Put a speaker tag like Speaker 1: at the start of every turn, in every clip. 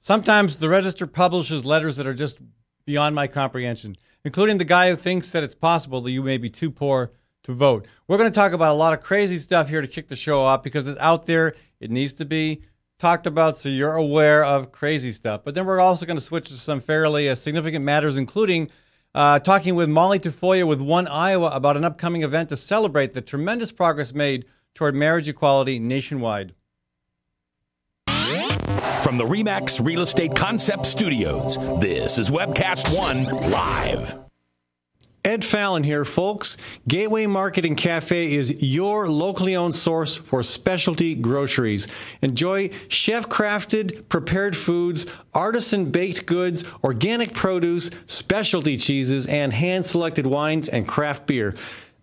Speaker 1: Sometimes the Register publishes letters that are just beyond my comprehension, including the guy who thinks that it's possible that you may be too poor to vote. We're going to talk about a lot of crazy stuff here to kick the show off because it's out there. It needs to be talked about so you're aware of crazy stuff. But then we're also going to switch to some fairly significant matters, including talking with Molly Tafoya with One Iowa about an upcoming event to celebrate the tremendous progress made toward marriage equality nationwide.
Speaker 2: From the RE/MAX Real Estate Concept Studios, this is Webcast One Live.
Speaker 1: Ed Fallon here, folks. Gateway Market and Cafe is your locally owned source for specialty groceries. Enjoy chef-crafted, prepared foods, artisan baked goods, organic produce, specialty cheeses, and hand-selected wines and craft beer.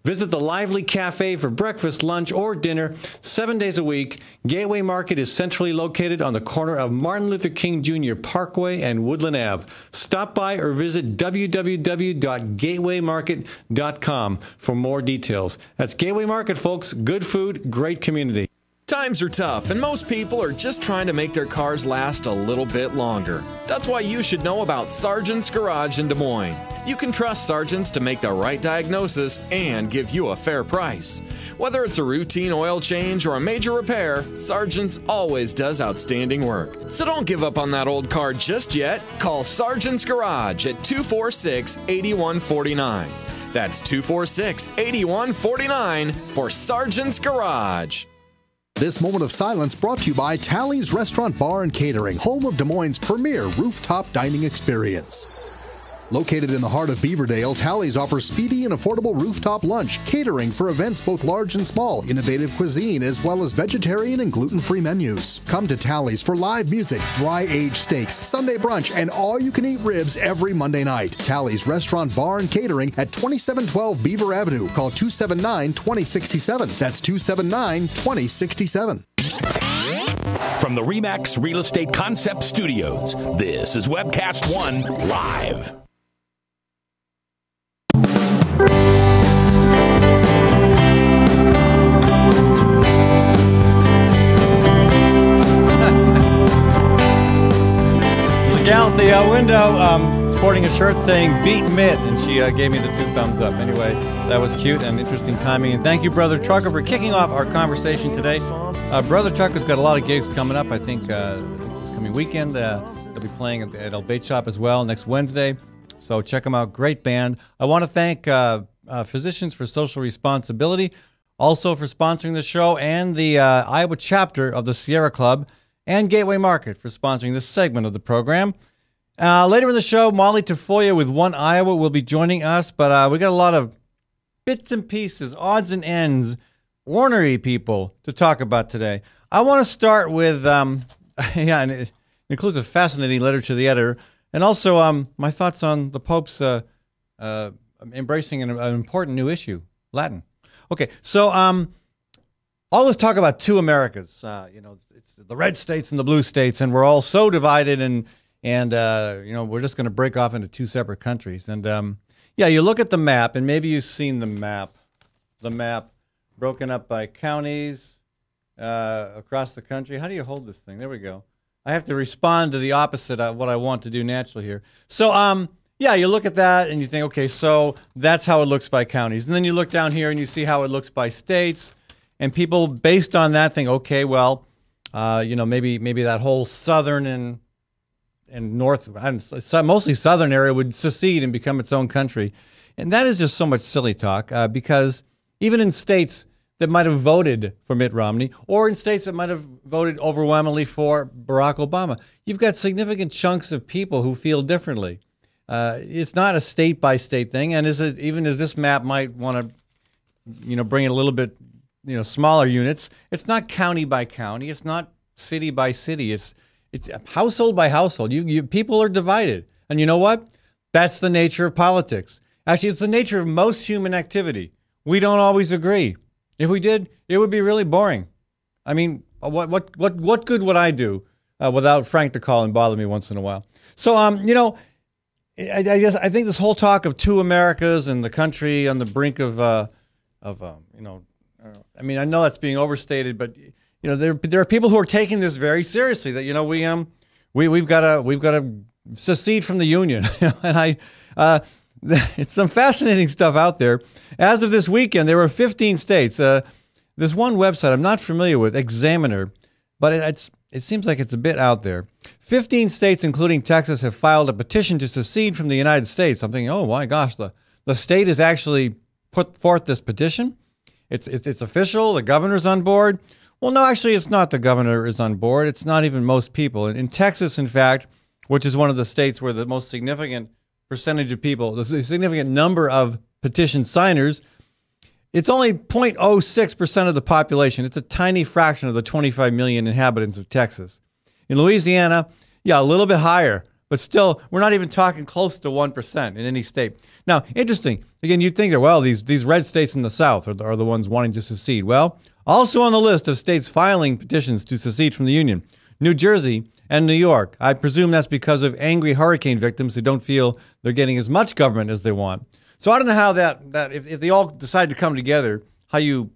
Speaker 1: Visit the lively cafe for breakfast, lunch, or dinner 7 days a week. Gateway Market is centrally located on the corner of Martin Luther King Jr. Parkway and Woodland Ave. Stop by or visit www.gatewaymarket.com for more details. That's Gateway Market, folks. Good food, great community.
Speaker 3: Times are tough, and most people are just trying to make their cars last a little bit longer. That's why you should know about Sargent's Garage in Des Moines. You can trust Sargent's to make the right diagnosis and give you a fair price. Whether it's a routine oil change or a major repair, Sargent's always does outstanding work. So don't give up on that old car just yet. Call Sargent's Garage at 246-8149. That's 246-8149 for Sargent's Garage.
Speaker 4: This moment of silence brought to you by Tally's Restaurant Bar and Catering, home of Des Moines' premier rooftop dining experience. Located in the heart of Beaverdale, Tally's offers speedy and affordable rooftop lunch, catering for events both large and small, innovative cuisine, as well as vegetarian and gluten-free menus. Come to Tally's for live music, dry-aged steaks, Sunday brunch, and all-you-can-eat ribs every Monday night. Tally's Restaurant Bar and Catering at 2712 Beaver Avenue. Call 279-2067. That's 279-2067.
Speaker 2: From the RE/MAX Real Estate Concept Studios, this is Webcast One Live.
Speaker 1: There's a gal at the window sporting a shirt saying "Beat Mitt," and she gave me the 2 thumbs up. Anyway, that was cute and interesting timing. And thank you, Brother Trucker, for kicking off our conversation today. Brother Trucker's got a lot of gigs coming up. I think this coming weekend they'll be playing at El Bait Shop as well next Wednesday. So check them out. Great band. I want to thank Physicians for Social Responsibility, also for sponsoring the show, and the Iowa chapter of the Sierra Club, and Gateway Market for sponsoring this segment of the program. Later in the show, Molly Tafoya with One Iowa will be joining us, but we got a lot of bits and pieces, odds and ends, ornery people to talk about today. I want to start with, and it includes a fascinating letter to the editor, and also my thoughts on the Pope's embracing an important new issue, Latin. Okay, so all this talk about two Americas, it's the red states and the blue states, and we're all so divided, and we're just going to break off into two separate countries. And you look at the map, and maybe you've seen the map broken up by counties across the country. How do you hold this thing? There we go. I have to respond to the opposite of what I want to do naturally here. So, you look at that and you think, okay, so that's how it looks by counties. And then you look down here and you see how it looks by states. And people, based on that, think, okay, well, maybe that whole southern and north, mostly southern area would secede and become its own country. And that is just so much silly talk because even in states that might have voted for Mitt Romney or in states that might have voted overwhelmingly for Barack Obama, you've got significant chunks of people who feel differently. It's not a state-by-state thing, and even as this map might want to, bring it a little bit, smaller units, it's not county by county, it's not city by city, it's household by household. People are divided, and you know what? That's the nature of politics. Actually, it's the nature of most human activity. We don't always agree. If we did, it would be really boring. I mean, what good would I do without Frank to call and bother me once in a while? So, I think this whole talk of two Americas and the country on the brink of I mean, I know that's being overstated, but there are people who are taking this very seriously. That we've got to secede from the Union. And it's some fascinating stuff out there. As of this weekend, there were 15 states. There's one website I'm not familiar with, Examiner, but it seems like it's a bit out there. 15 states, including Texas, have filed a petition to secede from the United States. I'm thinking, oh my gosh, the state has actually put forth this petition. It's official. The governor's on board. Well, no, actually, it's not. The governor is on board. It's not even most people. In Texas, in fact, which is one of the states where the most significant percentage of people, the significant number of petition signers, it's only 0.06% of the population. It's a tiny fraction of the 25 million inhabitants of Texas. In Louisiana, yeah, a little bit higher, but still, we're not even talking close to 1% in any state. Now, interesting. Again, you'd think that, well, these red states in the South are the ones wanting to secede. Well, also on the list of states filing petitions to secede from the Union, New Jersey and New York. I presume that's because of angry hurricane victims who don't feel they're getting as much government as they want. So I don't know how that if they all decide to come together, how you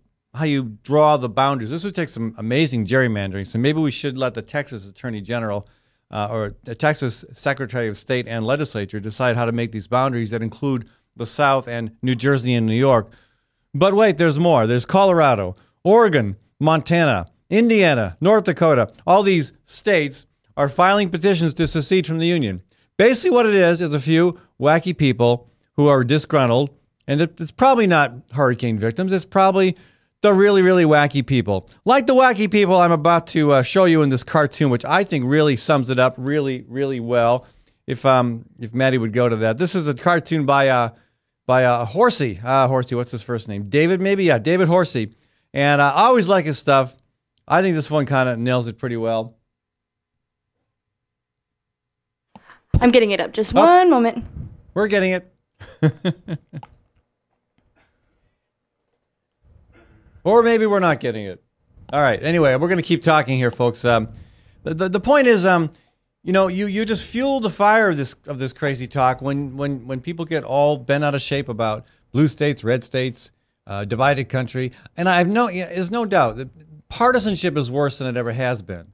Speaker 1: draw the boundaries. This would take some amazing gerrymandering. So maybe we should let the Texas Attorney General or the Texas Secretary of State and Legislature decide how to make these boundaries that include the South and New Jersey and New York. But wait, there's more. There's Colorado, Oregon, Montana, Indiana, North Dakota. All these states are filing petitions to secede from the Union. Basically what it is a few wacky people who are disgruntled, and it's probably not hurricane victims. It's probably the really, really wacky people. Like the wacky people I'm about to show you in this cartoon, which I think really sums it up really, really well. If Maddie would go to that. This is a cartoon by Horsey. Horsey, what's his first name? David, maybe? Yeah, David Horsey. And I always like his stuff. I think this one kind of nails it pretty well.
Speaker 5: I'm getting it up. Just one moment.
Speaker 1: We're getting it. Or maybe we're not getting it. All right. Anyway, we're going to keep talking here, folks. The point is, you just fuel the fire of this crazy talk when people get all bent out of shape about blue states, red states, divided country. And there's no doubt that partisanship is worse than it ever has been.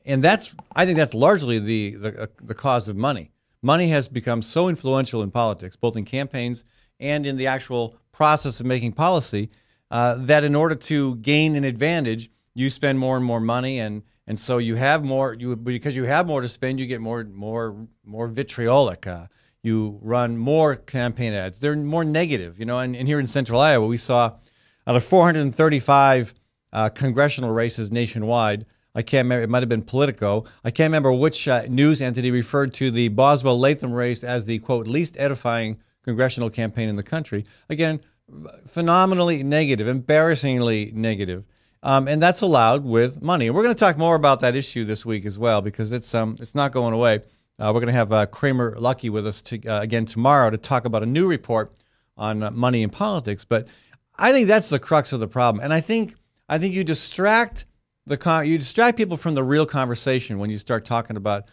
Speaker 1: And I think that's largely the cause of money. Money has become so influential in politics, both in campaigns and in the actual process of making policy, that in order to gain an advantage, you spend more and more money, and so you have more. Because you have more to spend, you get more vitriolic. You run more campaign ads. They're more negative, And here in Central Iowa, we saw out of 435 congressional races nationwide. I can't remember. It might have been Politico. I can't remember which news entity referred to the Boswell-Latham race as the, quote, least edifying congressional campaign in the country. Again, phenomenally negative, embarrassingly negative. And that's allowed with money. And we're going to talk more about that issue this week as well, because it's not going away. We're going to have Kramer Lucky with us again tomorrow to talk about a new report on money in politics. But I think that's the crux of the problem. And I think you distract people from the real conversation when you start talking about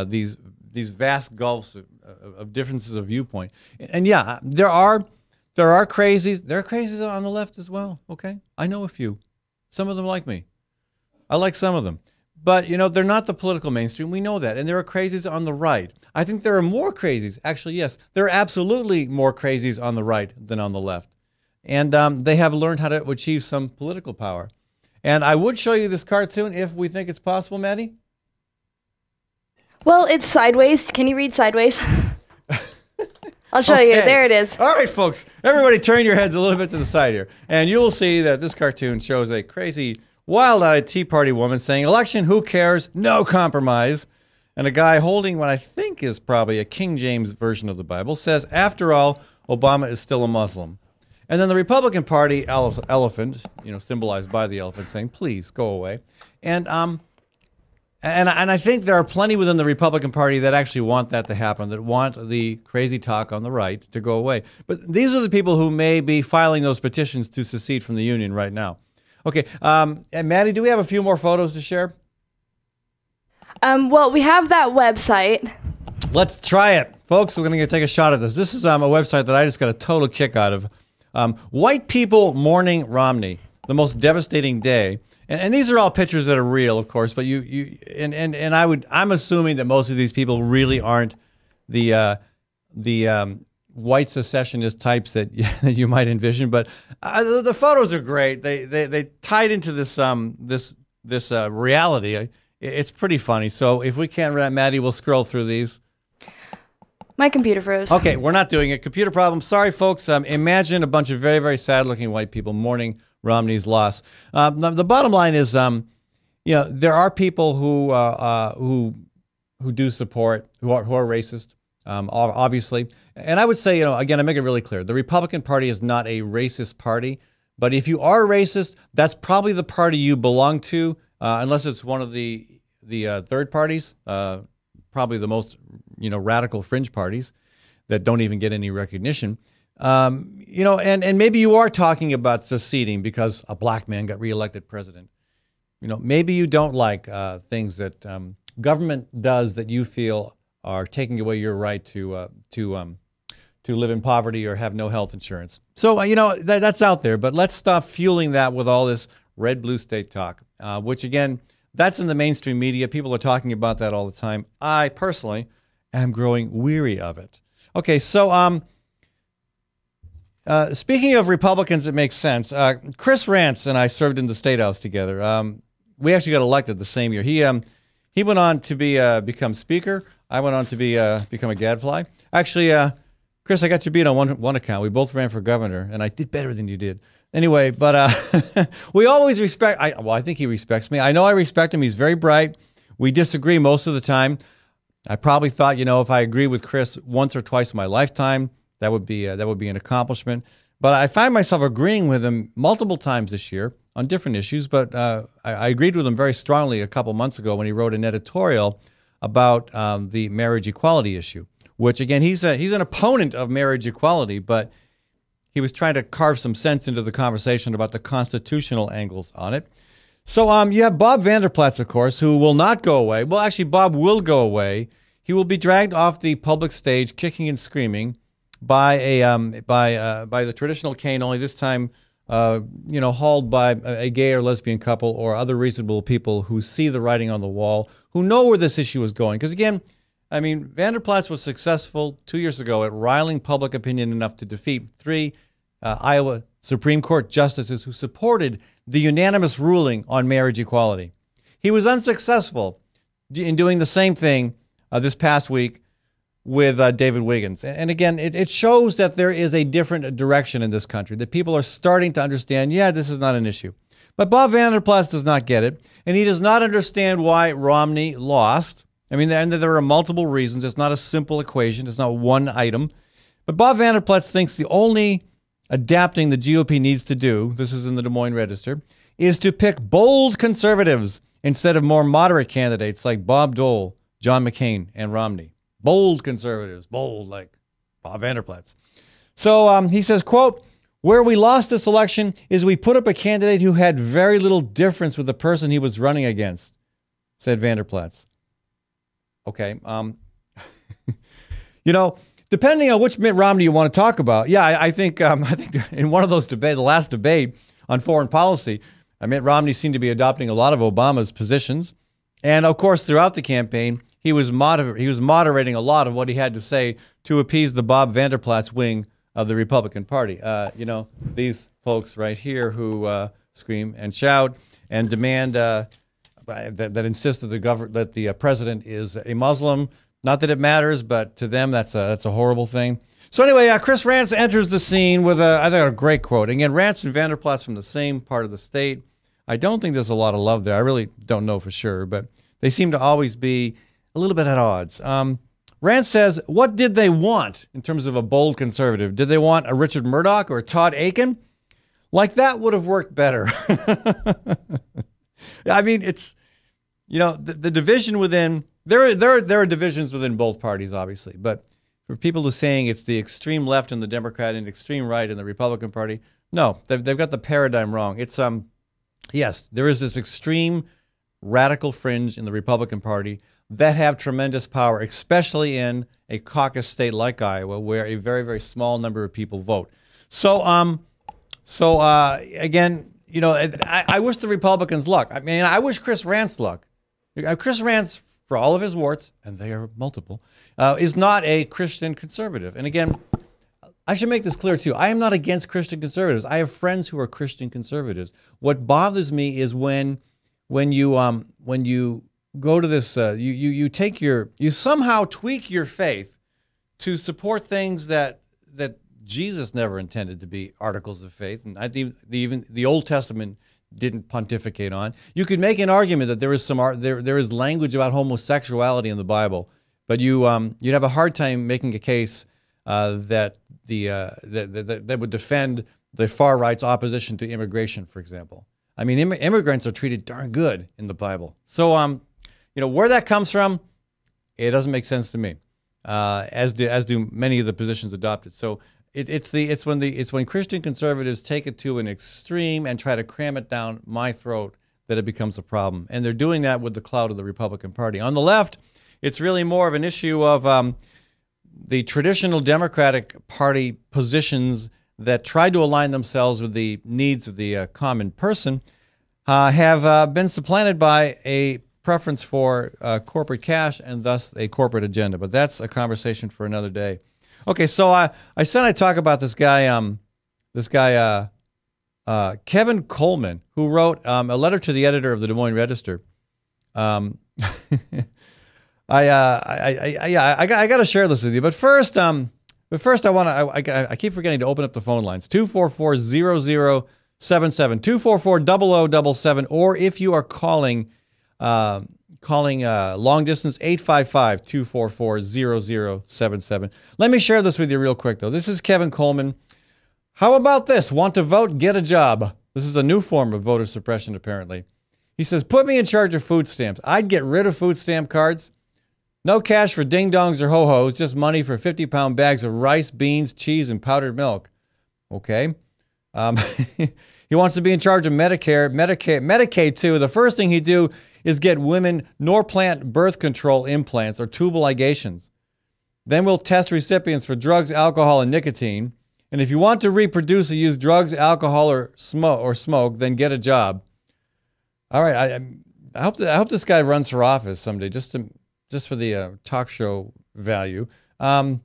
Speaker 1: these vast gulfs of differences of viewpoint. And yeah, there are crazies. There are crazies on the left as well. Okay, I know a few. Some of them like me. I like some of them. But, they're not the political mainstream. We know that. And there are crazies on the right. I think there are more crazies. Actually, yes, there are absolutely more crazies on the right than on the left. And they have learned how to achieve some political power. And I would show you this cartoon if we think it's possible, Maddie.
Speaker 5: Well, it's sideways. Can you read sideways? I'll show you. There it is.
Speaker 1: All right, folks. Everybody turn your heads a little bit to the side here. And you will see that this cartoon shows a crazy, wild-eyed Tea Party woman saying, election, who cares? No compromise. And a guy holding what I think is probably a King James version of the Bible says, after all, Obama is still a Muslim. And then the Republican Party elephant, symbolized by the elephant, saying, please, go away. And I think there are plenty within the Republican Party that actually want that to happen, that want the crazy talk on the right to go away. But these are the people who may be filing those petitions to secede from the Union right now. Okay, and Maddie, do we have a few more photos to share?
Speaker 5: Well, we have that website.
Speaker 1: Let's try it. Folks, we're going to take a shot at this. This is a website that I just got a total kick out of. White people mourning Romney. the most devastating day. And these are all pictures that are real, of course. But I'm assuming that most of these people really aren't the white secessionist types that you might envision. But the photos are great. They tied into this reality. It's pretty funny. So if we can, Maddie, we'll scroll through these.
Speaker 5: My computer froze.
Speaker 1: Okay, we're not doing it. Computer problem. Sorry, folks. Imagine a bunch of very, very sad-looking white people mourning Romney's loss. The bottom line is, there are people who do support, who are racist, obviously. And I would say, again, I make it really clear: the Republican Party is not a racist party. But if you are racist, that's probably the party you belong to, unless it's one of the third parties. Probably the most radical fringe parties that don't even get any recognition. And maybe you are talking about seceding because a black man got reelected president. Maybe you don't like things that government does that you feel are taking away your right to live in poverty or have no health insurance. So that's out there, but let's stop fueling that with all this red blue state talk, which again, that's in the mainstream media. People are talking about that all the time. I personally am growing weary of it. Okay, so speaking of Republicans, it makes sense. Chris Rance and I served in the State House together. We actually got elected the same year. He went on to become Speaker. I went on to become a gadfly. Actually, Chris, I got you beat on one account. We both ran for governor, and I did better than you did. Anyway, but we always respect. I think he respects me. I know I respect him. He's very bright. We disagree most of the time. I probably thought, if I agree with Chris once or twice in my lifetime, that would be an accomplishment. But I find myself agreeing with him multiple times this year on different issues. But I agreed with him very strongly a couple months ago when he wrote an editorial about the marriage equality issue, which again he's an opponent of marriage equality, but he was trying to carve some sense into the conversation about the constitutional angles on it. So you have Bob Vanderplatz, of course, who will not go away. Well, actually, Bob will go away. He will be dragged off the public stage, kicking and screaming, by the traditional cane. Only this time, hauled by a gay or lesbian couple or other reasonable people who see the writing on the wall, who know where this issue is going. Because again, Vanderplatz was successful 2 years ago at riling public opinion enough to defeat 3 Iowa Supreme Court justices who supported the unanimous ruling on marriage equality. He was unsuccessful in doing the same thing this past week with David Wiggins. And again, it shows that there is a different direction in this country, that people are starting to understand, this is not an issue. But Bob Vanderplatz does not get it, and he does not understand why Romney lost. And there are multiple reasons. It's not a simple equation. It's not one item. But Bob Vanderplatz thinks the only adapting the GOP needs to do, this is in the Des Moines Register, is to pick bold conservatives instead of more moderate candidates like Bob Dole, John McCain, and Romney. Bold conservatives, bold like Bob Vanderplatz. So he says, quote, "Where we lost this election is we put up a candidate who had very little difference with the person he was running against," said Vanderplatz. Okay. Depending on which Mitt Romney you want to talk about, I think in one of those debates, the last debate on foreign policy, Mitt Romney seemed to be adopting a lot of Obama's positions, and of course throughout the campaign he was moderating a lot of what he had to say to appease the Bob Vanderplatz wing of the Republican Party. These folks right here who scream and shout and demand that insist that the president is a Muslim. Not that it matters, but to them that's a horrible thing. So anyway, Chris Rance enters the scene with I think a great quote. Again, Rance and Vanderplatz from the same part of the state. I don't think there's a lot of love there. I really don't know for sure, but they seem to always be a little bit at odds. Rance says, what did they want in terms of a bold conservative? Did they want a Richard Murdoch or a Todd Aiken? Like that would have worked better. It's, the division within, there are divisions within both parties, obviously, but for people who are saying it's the extreme left in the Democrat and extreme right in the Republican Party, no, they've got the paradigm wrong. It's, yes, there is this extreme radical fringe in the Republican Party that have tremendous power, especially in a caucus state like Iowa, where a very, very small number of people vote. So again, I wish the Republicans luck. I mean, I wish Chris Rance luck. Chris Rance, for all of his warts, and they are multiple, is not a Christian conservative. And again, I should make this clear too. I am not against Christian conservatives. I have friends who are Christian conservatives. What bothers me is when you go to this, you somehow tweak your faith to support things that Jesus never intended to be articles of faith, and even the Old Testament didn't pontificate on. You could make an argument that there is language about homosexuality in the Bible, but you'd have a hard time making a case that would defend the far right's opposition to immigration, for example. I mean, immigrants are treated darn good in the Bible. So, where that comes from, it doesn't make sense to me, as do many of the positions adopted. So. It's when Christian conservatives take it to an extreme and try to cram it down my throat that it becomes a problem. And they're doing that with the clout of the Republican Party. On the left, it's really more of an issue of the traditional Democratic Party positions that try to align themselves with the needs of the common person have been supplanted by a preference for corporate cash and thus a corporate agenda. But that's a conversation for another day. Okay, so I said I'd talk about this guy Kevin Coleman, who wrote a letter to the editor of the Des Moines Register. I got to share this with you, but first I keep forgetting to open up the phone lines 244-0077, 244-0077, or if you are calling long distance, 855-244-0077. Let me share this with you real quick, though. This is Kevin Coleman. How about this? Want to vote? Get a job. This is a new form of voter suppression, apparently. He says, put me in charge of food stamps. I'd get rid of food stamp cards. No cash for ding-dongs or ho-hos, just money for 50-pound bags of rice, beans, cheese, and powdered milk. Okay. He wants to be in charge of Medicaid, too. The first thing he'd do is get women Norplant birth control implants or tubal ligations. Then we'll test recipients for drugs, alcohol, and nicotine. And if you want to reproduce or use drugs, alcohol, or smoke, then get a job. All right, I hope this guy runs for office someday, just for the talk show value. He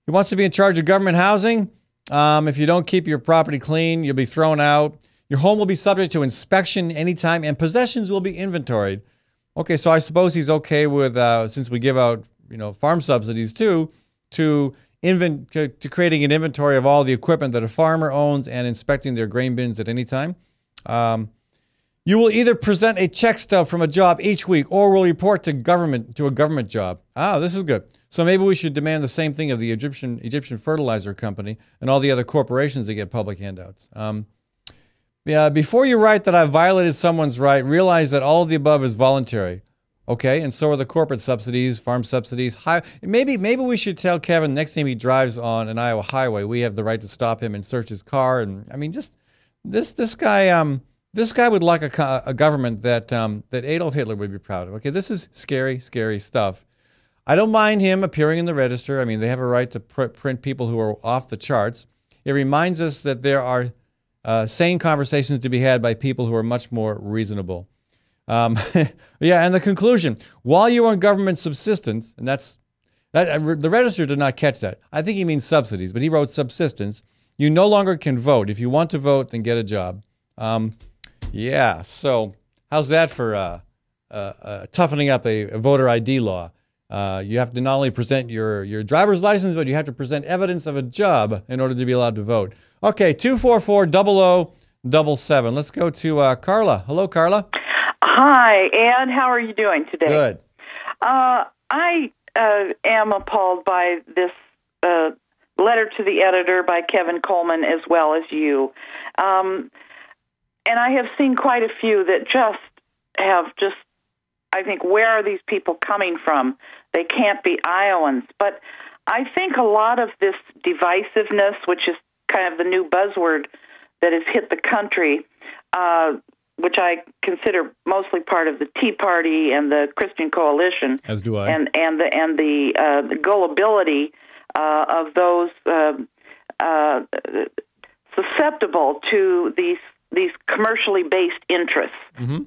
Speaker 1: wants to be in charge of government housing. If you don't keep your property clean, you'll be thrown out. Your home will be subject to inspection anytime, and possessions will be inventoried. Okay, so I suppose he's okay with, since we give out, farm subsidies too, to creating an inventory of all the equipment that a farmer owns and inspecting their grain bins at any time. You will either present a check stub from a job each week, or will report to a government job. Ah, this is good. So maybe we should demand the same thing of the Egyptian fertilizer company and all the other corporations that get public handouts. Before you write that I've violated someone's right, realize that all of the above is voluntary. Okay, and so are the corporate subsidies, farm subsidies. Maybe we should tell Kevin next time he drives on an Iowa highway, we have the right to stop him and search his car. And I mean, just this guy would like a government that Adolf Hitler would be proud of. Okay, this is scary, scary stuff. I don't mind him appearing in the Register. I mean, they have a right to print people who are off the charts. It reminds us that there are sane conversations to be had by people who are much more reasonable. And the conclusion, while you are on government subsistence, and the Register did not catch that. I think he means subsidies, but he wrote subsistence. You no longer can vote. If you want to vote, then get a job. So how's that for toughening up a voter ID law? You have to not only present your driver's license, but you have to present evidence of a job in order to be allowed to vote. Okay, 244-0077. Let's go to Carla. Hello, Carla.
Speaker 6: Hi, Ed. How are you doing today?
Speaker 1: Good.
Speaker 6: I am appalled by this letter to the editor by Kevin Coleman as well as you. And I have seen quite a few that I think, where are these people coming from? They can't be Iowans. But I think a lot of this divisiveness, which is kind of the new buzzword that has hit the country, which I consider mostly part of the Tea Party and the Christian Coalition,
Speaker 1: as do I,
Speaker 6: and the gullibility of those susceptible to these these commercially based interests.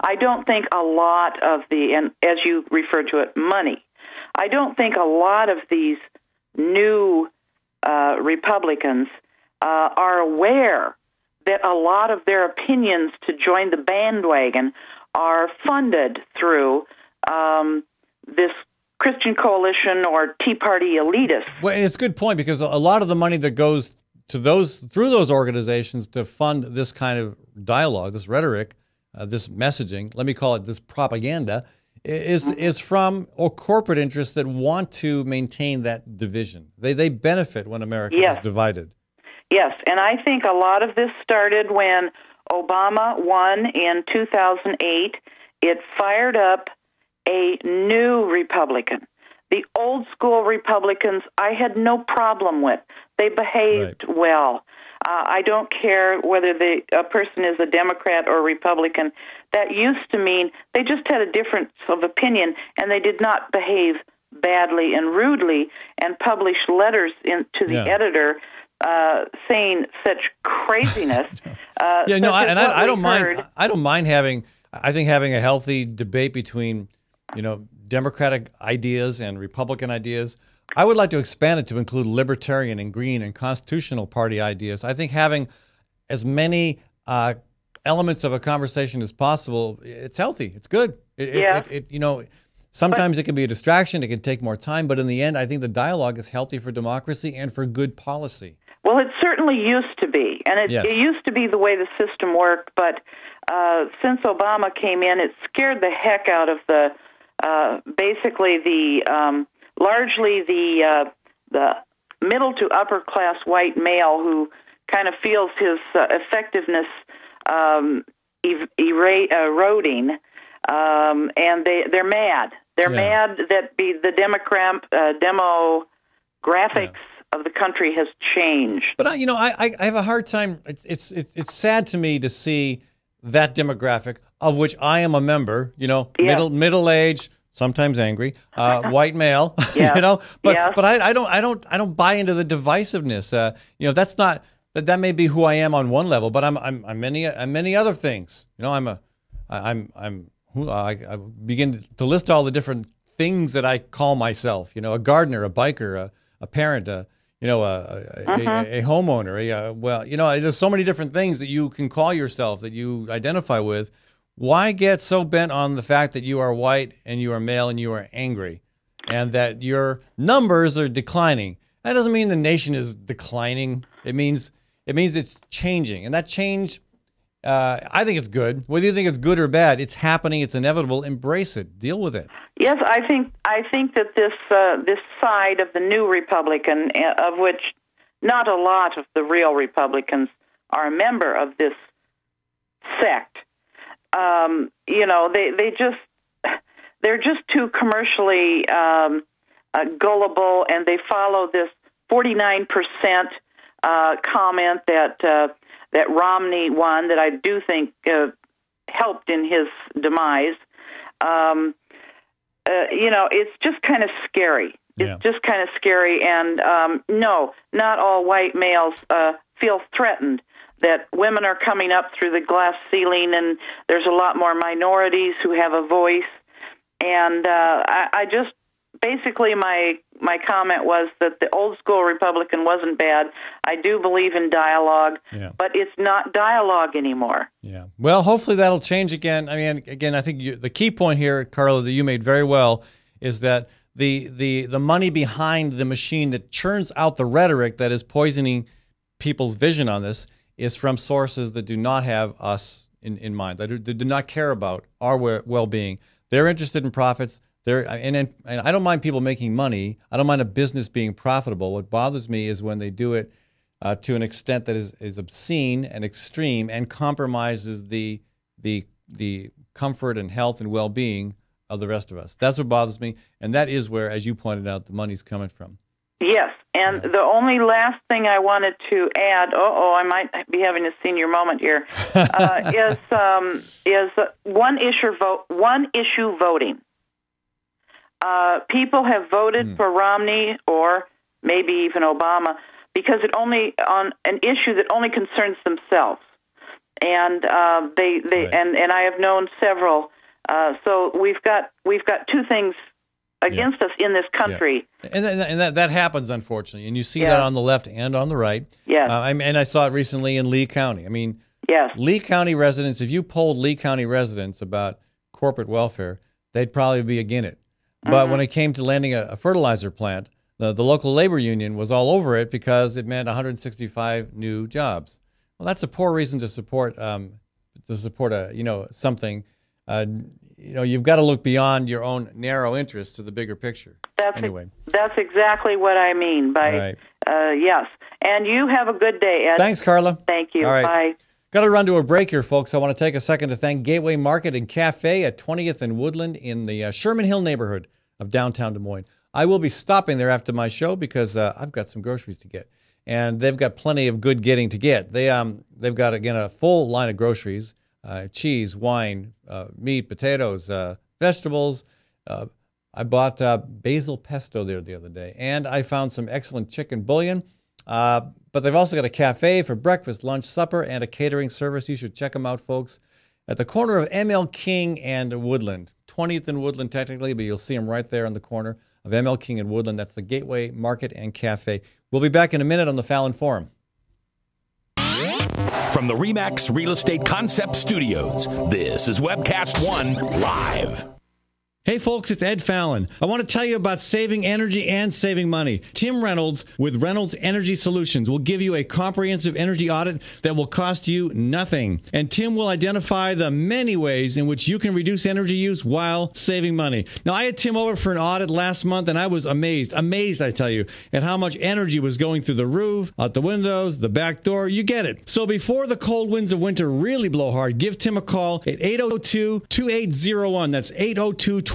Speaker 6: I don't think a lot of and as you referred to it, money. I don't think a lot of these new Republicans are aware that a lot of their opinions to join the bandwagon are funded through this Christian Coalition or Tea Party elitists.
Speaker 1: Well, it's a good point, because a lot of the money that goes to through those organizations to fund this kind of dialogue, this rhetoric, this messaging, let me call it this propaganda, is from corporate interests that want to maintain that division. They benefit when America is divided.
Speaker 6: Yes, and I think a lot of this started when Obama won in 2008. It fired up a new Republican. The old school Republicans I had no problem with. They behaved well. I don't care whether a person is a Democrat or Republican. That used to mean they just had a difference of opinion, and they did not behave badly and rudely and publish letters to the editor saying such craziness.
Speaker 1: I don't mind. I don't mind having. I think having a healthy debate between, Democratic ideas and Republican ideas. I would like to expand it to include libertarian and green and constitutional party ideas. I think having as many elements of a conversation as possible, it's healthy. It's good. Sometimes it can be a distraction. It can take more time. But in the end, I think the dialogue is healthy for democracy and for good policy.
Speaker 6: Well, it certainly used to be. And it used to be the way the system worked. But since Obama came in, it scared the heck out of largely the middle to upper class white male who kind of feels his effectiveness eroding, and they're mad. They're mad that the demographics of the country has changed.
Speaker 1: But I have a hard time. It's sad to me to see that demographic, of which I am a member. Middle age, sometimes angry, white male. But I don't buy into the divisiveness. That's not that may be who I am on one level, but I'm many other things. I begin to list all the different things that I call myself. A gardener, a biker, a parent, a homeowner. There's so many different things that you can call yourself, that you identify with. Why get so bent on the fact that you are white and you are male and you are angry and that your numbers are declining? That doesn't mean the nation is declining. It means it's changing. And that change, I think it's good. Whether you think it's good or bad, it's happening. It's inevitable. Embrace it. Deal with it.
Speaker 6: Yes, I think that this side of the new Republican, of which not a lot of the real Republicans are a member of this sect, they're just too commercially gullible, and they follow this 49% comment that Romney won, that I do think helped in his demise. It's just kind of scary. It's just kind of scary, and no, not all white males feel threatened that women are coming up through the glass ceiling, and there's a lot more minorities who have a voice. And I just basically my comment was that the old school Republican wasn't bad. I do believe in dialogue, but it's not dialogue anymore.
Speaker 1: Yeah. Well, hopefully that'll change again. I mean, again, I think the key point here, Carla, that you made very well, is that the money behind the machine that churns out the rhetoric that is poisoning people's vision on this is from sources that do not have us in mind, that do not care about our well-being. They're interested in profits. And I don't mind people making money. I don't mind a business being profitable. What bothers me is when they do it to an extent that is obscene and extreme and compromises the comfort and health and well-being of the rest of us. That's what bothers me, and that is where, as you pointed out, the money's coming from.
Speaker 6: Yes, and the only last thing I wanted to add, I might be having a senior moment here, is one issue voting. People have voted for Romney or maybe even Obama because on an issue that only concerns themselves. and and I have known several. So we've got two things against us in this country.
Speaker 1: Yeah. And that happens, unfortunately, and you see that on the left and on the right.
Speaker 6: Yes.
Speaker 1: And I saw it recently in Lee County. I mean, Lee County residents, if you polled Lee County residents about corporate welfare, they'd probably be against it. But when it came to landing a fertilizer plant, the local labor union was all over it because it meant 165 new jobs. Well, that's a poor reason to support something. You've got to look beyond your own narrow interests to the bigger picture.
Speaker 6: That's exactly what I mean by yes. And you have a good day, Ed.
Speaker 1: Thanks, Carla.
Speaker 6: Thank you.
Speaker 1: All right.
Speaker 6: Bye.
Speaker 1: Got to run to a break here, folks. I want to take a second to thank Gateway Market and Cafe at 20th and Woodland in the Sherman Hill neighborhood of downtown Des Moines. I will be stopping there after my show because I've got some groceries to get, and they've got plenty of good getting to get. They've got, again, a full line of groceries, cheese, wine, meat, potatoes, vegetables. I bought basil pesto there the other day, and I found some excellent chicken bouillon. But they've also got a cafe for breakfast, lunch, supper, and a catering service. You should check them out, folks. At the corner of M.L. King and Woodland. 20th and Woodland, technically, but you'll see them right there on the corner of M.L. King and Woodland. That's the Gateway Market and Cafe. We'll be back in a minute on the Fallon Forum.
Speaker 2: From the RE/MAX Real Estate Concept Studios, this is Webcast One Live.
Speaker 1: Hey folks, it's Ed Fallon. I want to tell you about saving energy and saving money. Tim Reynolds with Reynolds Energy Solutions will give you a comprehensive energy audit that will cost you nothing. And Tim will identify the many ways in which you can reduce energy use while saving money. Now, I had Tim over for an audit last month, and I was amazed, I tell you, at how much energy was going through the roof, out the windows, the back door. You get it. So before the cold winds of winter really blow hard, give Tim a call at 802-2801. That's 802-2801.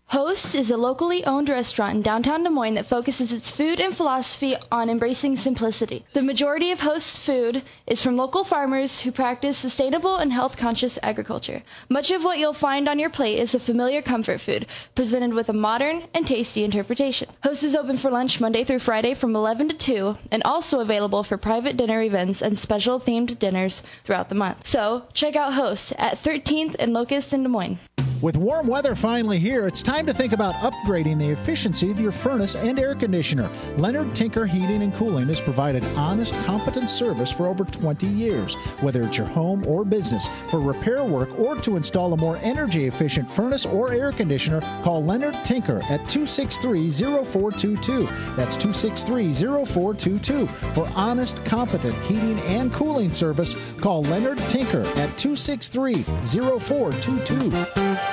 Speaker 7: Host is a locally owned restaurant in downtown Des Moines that focuses its food and philosophy on embracing simplicity. The majority of Host's food is from local farmers who practice sustainable and health-conscious agriculture. Much of what you'll find on your plate is a familiar comfort food, presented with a modern and tasty interpretation. Host is open for lunch Monday through Friday from 11 to 2, and also available for private dinner events and special themed dinners throughout the month. So, check out Host at 13th and Locust in Des Moines.
Speaker 8: With warm weather finally here, it's time to think about upgrading the efficiency of your furnace and air conditioner. Leonard Tinker Heating and Cooling has provided honest, competent service for over 20 years. Whether it's your home or business, for repair work or to install a more energy-efficient furnace or air conditioner, call Leonard Tinker at 263-0422. That's 263-0422. For honest, competent heating and cooling service, call Leonard Tinker at 263-0422.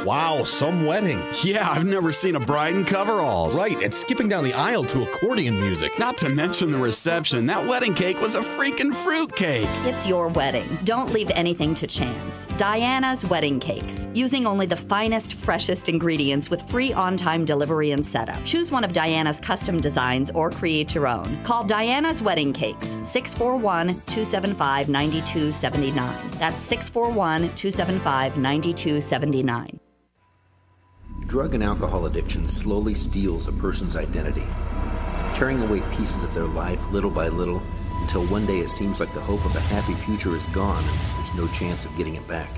Speaker 9: Wow, some wedding.
Speaker 10: Yeah, I've never seen a bride in coveralls.
Speaker 9: Right, and skipping down the aisle to accordion music.
Speaker 10: Not to mention the reception. That wedding cake was a freaking fruit cake.
Speaker 11: It's your wedding. Don't leave anything to chance. Diana's Wedding Cakes. Using only the finest, freshest ingredients with free on-time delivery and setup. Choose one of Diana's custom designs or create your own. Call Diana's Wedding Cakes, 641-275-9279. That's 641-275-9279.
Speaker 12: Drug and alcohol addiction slowly steals a person's identity, tearing away pieces of their life little by little until one day it seems like the hope of a happy future is gone and there's no chance of getting it back.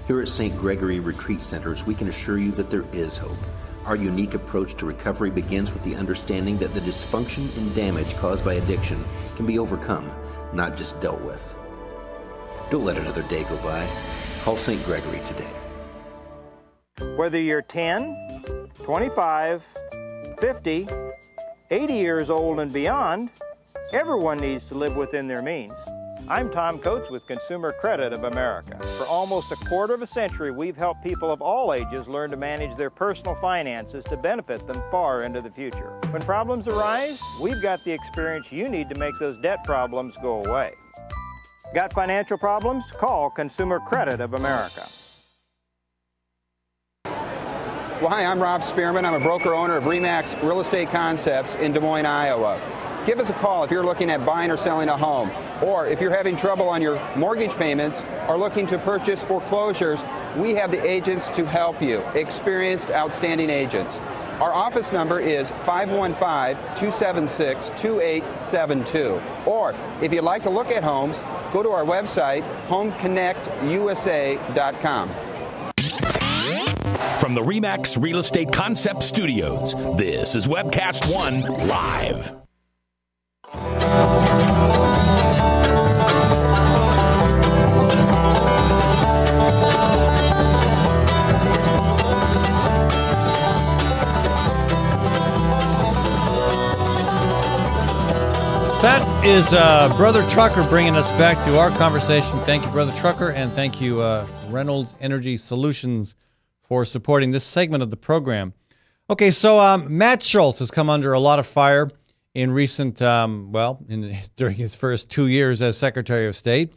Speaker 12: Here at St. Gregory Retreat Centers, we can assure you that there is hope. Our unique approach to recovery begins with the understanding that the dysfunction and damage caused by addiction can be overcome, not just dealt with. Don't let another day go by. Call St. Gregory today.
Speaker 13: Whether you're 10, 25, 50, 80 years old and beyond, everyone needs to live within their means. I'm Tom Coates with Consumer Credit of America. For almost a quarter of a century, we've helped people of all ages learn to manage their personal finances to benefit them far into the future. When problems arise, we've got the experience you need to make those debt problems go away. Got financial problems? Call Consumer Credit of America.
Speaker 14: Well, hi, I'm Rob Spearman. I'm a broker-owner of RE/MAX Real Estate Concepts in Des Moines, Iowa. Give us a call if you're looking at buying or selling a home, or if you're having trouble on your mortgage payments or looking to purchase foreclosures. We have the agents to help you, experienced, outstanding agents. Our office number is 515-276-2872. Or if you'd like to look at homes, go to our website, homeconnectusa.com.
Speaker 2: From the RE/MAX Real Estate Concept Studios, this is Webcast One Live.
Speaker 1: That is Brother Trucker bringing us back to our conversation. Thank you, Brother Trucker, and thank you, Reynolds Energy Solutions, for supporting this segment of the program. Okay, so Matt Schultz has come under a lot of fire in recent, during his first 2 years as Secretary of State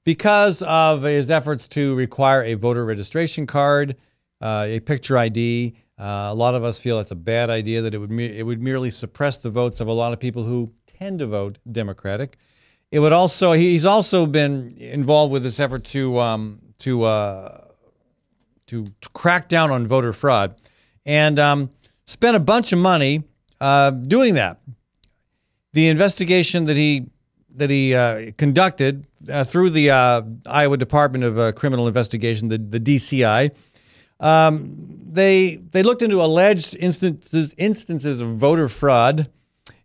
Speaker 1: because of his efforts to require a voter registration card, a picture ID. A lot of us feel it's a bad idea, that it would merely suppress the votes of a lot of people who tend to vote Democratic. It would also he's also been involved with this effort to crack down on voter fraud, and spent a bunch of money doing that. The investigation that he conducted through the Iowa Department of Criminal Investigation, the DCI, they looked into alleged instances of voter fraud.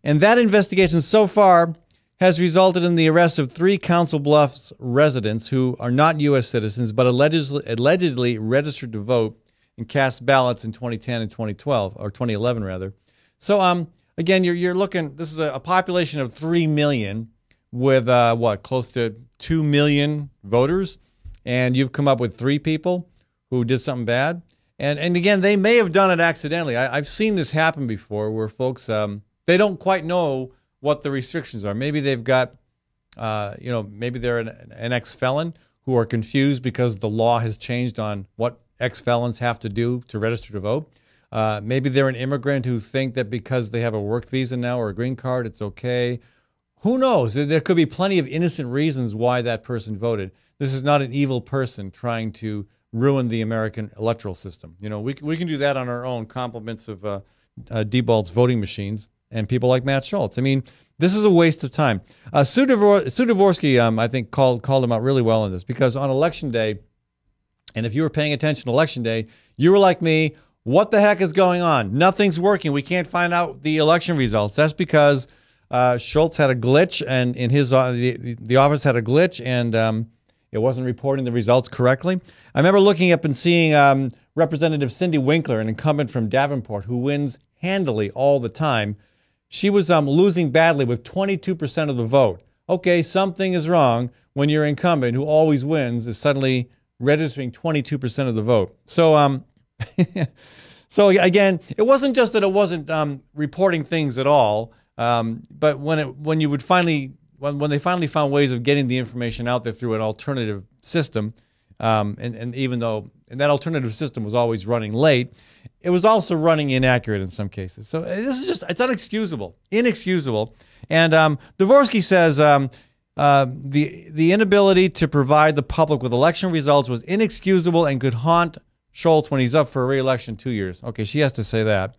Speaker 1: And that investigation so far has resulted in the arrest of 3 Council Bluffs residents who are not U.S. citizens, but allegedly registered to vote and cast ballots in 2010 and 2012, or 2011 rather. So again, you're looking. This is a population of 3 million with close to 2 million voters, and you've come up with 3 people who did something bad. And again, they may have done it accidentally. I've seen this happen before, where folks they don't quite know what the restrictions are. Maybe they've got, maybe they're an ex-felon who are confused because the law has changed on what ex-felons have to do to register to vote. Maybe they're an immigrant who think that because they have a work visa now or a green card, it's okay. Who knows? There could be plenty of innocent reasons why that person voted. This is not an evil person trying to ruin the American electoral system. We can do that on our own. Compliments of Diebold's voting machines and people like Matt Schultz. I mean, this is a waste of time. Sue Dvorsky, I think, called him out really well on this, because on Election Day, and if you were paying attention Election Day, you were like me, what the heck is going on? Nothing's working. We can't find out the election results. That's because Schultz had a glitch, and in his the office had a glitch, and it wasn't reporting the results correctly. I remember looking up and seeing Representative Cindy Winkler, an incumbent from Davenport, who wins handily all the time. She was losing badly with 22% of the vote. Okay, something is wrong when your incumbent, who always wins, is suddenly registering 22% of the vote. So, so again, it wasn't just that it wasn't reporting things at all, but when they finally found ways of getting the information out there through an alternative system, and even though that alternative system was always running late, it was also running inaccurate in some cases. So this is it's inexcusable. And Dvorsky says the inability to provide the public with election results was inexcusable and could haunt Schultz when he's up for re-election 2 years. Okay, she has to say that.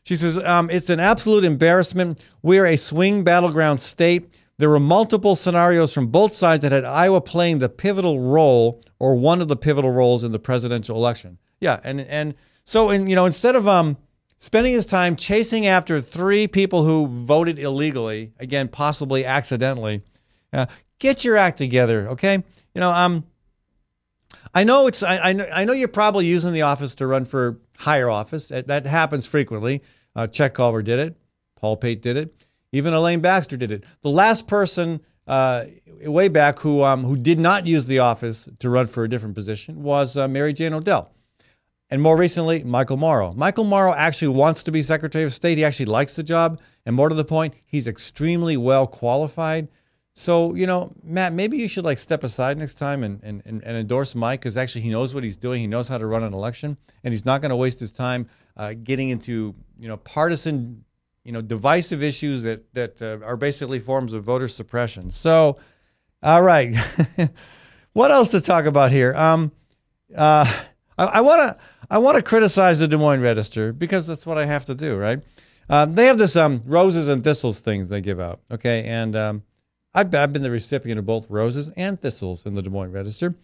Speaker 1: She says, it's an absolute embarrassment. We are a swing battleground state. There were multiple scenarios from both sides that had Iowa playing the pivotal role or one of the pivotal roles in the presidential election. Yeah, and so instead of spending his time chasing after 3 people who voted illegally, again, possibly accidentally, get your act together, okay? I know you're probably using the office to run for higher office. That happens frequently. Chet Culver did it. Paul Pate did it. Even Elaine Baxter did it. The last person way back who did not use the office to run for a different position was Mary Jane Odell. And more recently, Michael Morrow. Michael Morrow actually wants to be Secretary of State. He actually likes the job. And more to the point, he's extremely well qualified. So, Matt, maybe you should step aside next time and endorse Mike, because actually he knows what he's doing. He knows how to run an election, and he's not going to waste his time getting into, partisan, divisive issues that are basically forms of voter suppression. So, all right. What else to talk about here? I want I want to criticize the Des Moines Register because that's what I have to do, right? They have this roses and thistles things they give out, okay? And I've been the recipient of both roses and thistles in the Des Moines Register.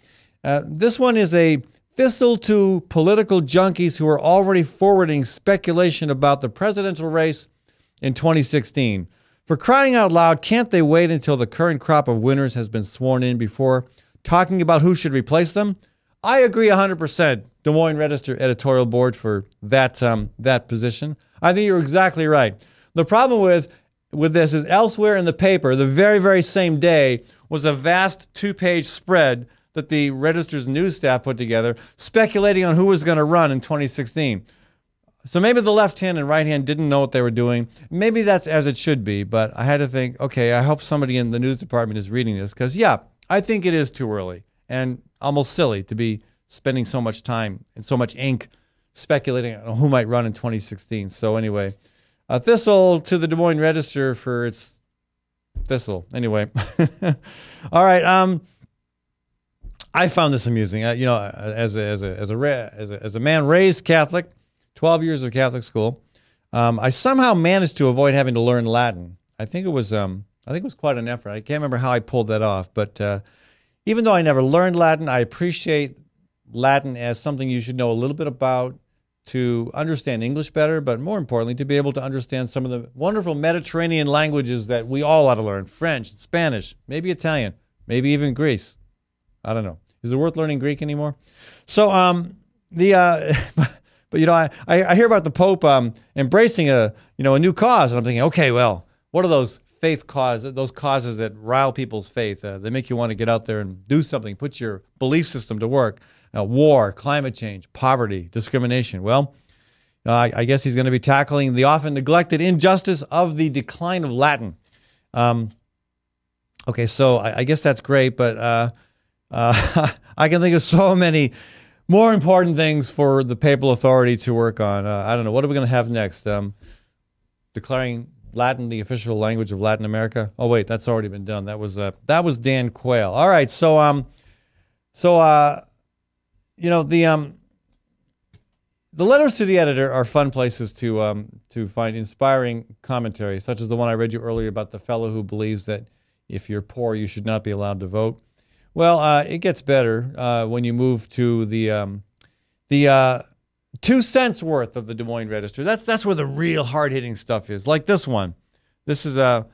Speaker 1: This one is a thistle to political junkies who are already forwarding speculation about the presidential race in 2016. For crying out loud, can't they wait until the current crop of winners has been sworn in before talking about who should replace them? I agree 100%, Des Moines Register editorial board, for that position. I think you're exactly right. The problem with this is elsewhere in the paper, the very, very same day, was a vast 2-page spread that the Register's news staff put together speculating on who was going to run in 2016. So maybe the left hand and right hand didn't know what they were doing. Maybe that's as it should be, but I had to think, okay, I hope somebody in the news department is reading this because, yeah, I think it is too early and almost silly to be spending so much time and so much ink speculating on who might run in 2016. So anyway, a thistle to the Des Moines Register for its thistle. Anyway, all right. I found this amusing. You know, as a man raised Catholic, 12 years of Catholic school, I somehow managed to avoid having to learn Latin. I think it was quite an effort. I can't remember how I pulled that off, but even though I never learned Latin, I appreciate Latin as something you should know a little bit about to understand English better, but more importantly, to be able to understand some of the wonderful Mediterranean languages that we all ought to learn: French, Spanish, maybe Italian, maybe even Greece. I don't know. Is it worth learning Greek anymore? So but you know, I hear about the Pope embracing a new cause, and I'm thinking, okay, well, what are those faith causes? Those causes that rile people's faith, they make you want to get out there and do something, put your belief system to work. War, climate change, poverty, discrimination. Well, I guess he's going to be tackling the often neglected injustice of the decline of Latin. Okay, so I guess that's great, but I can think of so many more important things for the papal authority to work on. I don't know. What are we going to have next? Declaring Latin the official language of Latin America? Oh, wait, that's already been done. That was Dan Quayle. All right, you know, the letters to the editor are fun places to find inspiring commentary, such as the one I read you earlier about the fellow who believes that if you're poor, you should not be allowed to vote. Well, it gets better when you move to the 2 cents worth of the Des Moines Register. That's where the real hard-hitting stuff is. Like this one. This is a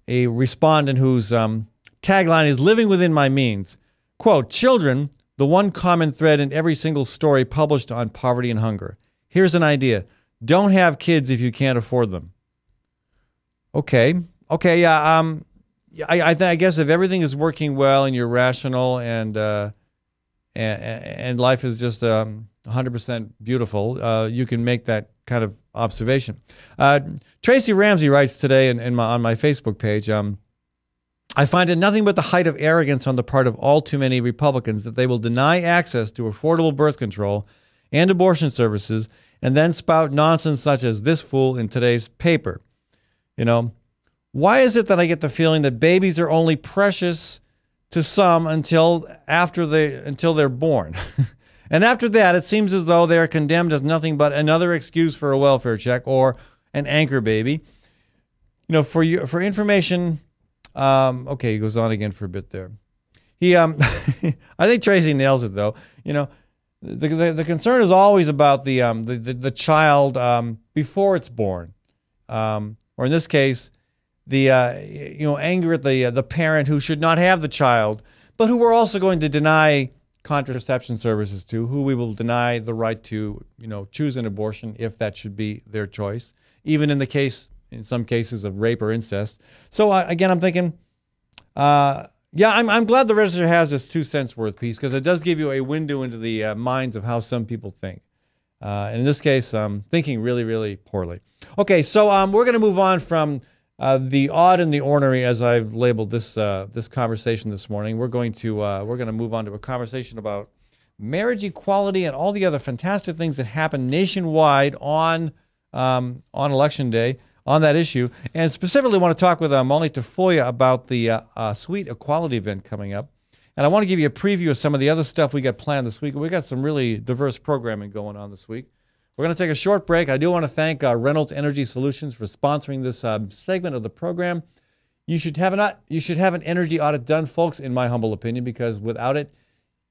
Speaker 1: respondent whose tagline is "Living within my means." Quote, "Children, the one common thread in every single story published on poverty and hunger. Here's an idea. Don't have kids if you can't afford them." Okay, yeah. I guess if everything is working well and you're rational and life is just 100% beautiful, you can make that kind of observation. Tracy Ramsey writes today on my Facebook page, "I find it nothing but the height of arrogance on the part of all too many Republicans that they will deny access to affordable birth control and abortion services and then spout nonsense such as this fool in today's paper. You know, why is it that I get the feeling that babies are only precious to some until they're born? And after that, it seems as though they are condemned as nothing but another excuse for a welfare check or an anchor baby. You know, for information." Okay, he goes on again for a bit there. He, I think Tracy nails it though. You know, the concern is always about the child before it's born, or in this case, the anger at the parent who should not have the child, but who we're also going to deny contraception services to, who we will deny the right to choose an abortion if that should be their choice, even in some cases of rape or incest. So again, I'm thinking, yeah, I'm glad the Register has this 2 cents worth piece because it does give you a window into the minds of how some people think. And in this case, thinking really, really poorly. Okay, so we're going to move on from the odd and the ornery, as I've labeled this conversation this morning. We're going to move on to a conversation about marriage equality and all the other fantastic things that happen nationwide on Election Day on that issue, and specifically want to talk with Molly Tafoya about the Sweet Equality event coming up. And I want to give you a preview of some of the other stuff we got planned this week. We got some really diverse programming going on this week. We're going to take a short break. I do want to thank Reynolds Energy Solutions for sponsoring this segment of the program. You should have an energy audit done, folks, in my humble opinion, because without it,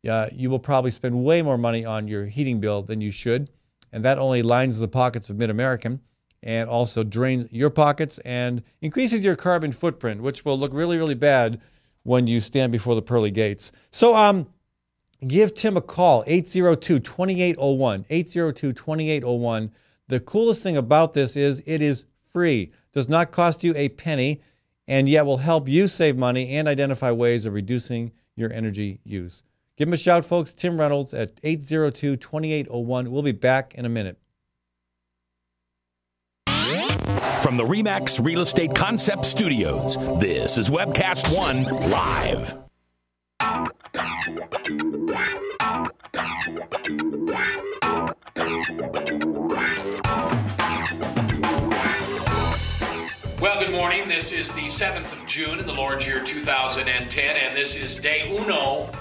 Speaker 1: you will probably spend way more money on your heating bill than you should. And that only lines the pockets of Mid-American and also drains your pockets and increases your carbon footprint, which will look really, really bad when you stand before the pearly gates. So give Tim a call, 802-2801, 802-2801. The coolest thing about this is it is free, does not cost you a penny, and yet will help you save money and identify ways of reducing your energy use. Give him a shout, folks. Tim Reynolds at 802-2801. We'll be back in a minute.
Speaker 2: From the RE/MAX Real Estate Concept Studios, this is Webcast One Live.
Speaker 15: Well, good morning. This is the 7th of June in the Lord's year 2010, and this is day 1 of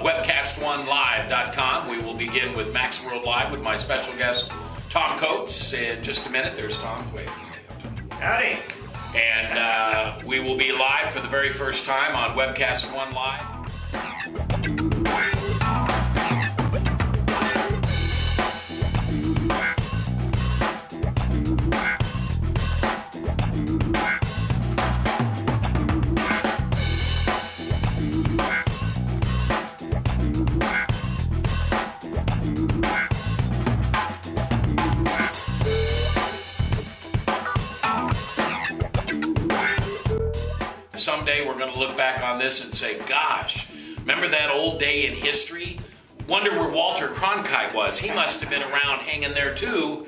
Speaker 15: WebcastOneLive.com. We will begin with Max World Live with my special guest, Tom Coates. In just a minute, there's Tom. Wait, howdy. And we will be live for the very first time on Webcast One Live. Someday we're going to look back on this and say, gosh, remember that old day in history? Wonder where Walter Cronkite was. He must have been around hanging there too.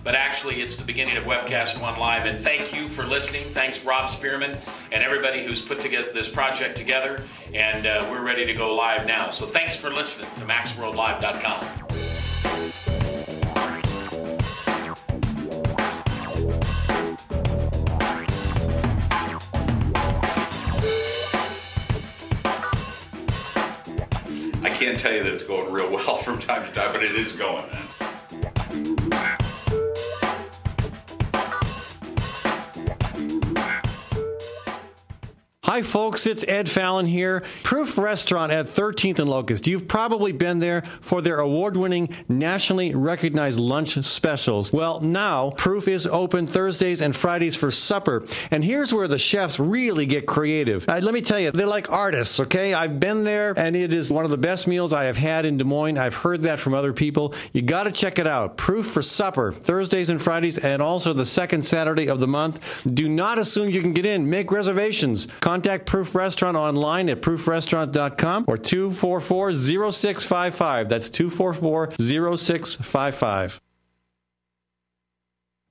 Speaker 15: But actually, it's the beginning of Webcast One Live. And thank you for listening. Thanks, Rob Spearman, and everybody who's put together this project together. And we're ready to go live now. So thanks for listening to MaxWorldLive.com.
Speaker 16: I can't tell you that it's going real well from time to time, but it is going, man.
Speaker 1: Hi, folks. It's Ed Fallon here. Proof Restaurant at 13th and Locust. You've probably been there for their award-winning, nationally recognized lunch specials. Well, now Proof is open Thursdays and Fridays for supper. And here's where the chefs really get creative. Let me tell you, they're like artists, okay? I've been there, and it is one of the best meals I have had in Des Moines. I've heard that from other people. You got to check it out. Proof for supper, Thursdays and Fridays, and also the second Saturday of the month. Do not assume you can get in. Make reservations. Contact Proof Restaurant online at proofrestaurant.com or 244-0655. That's 244-0655.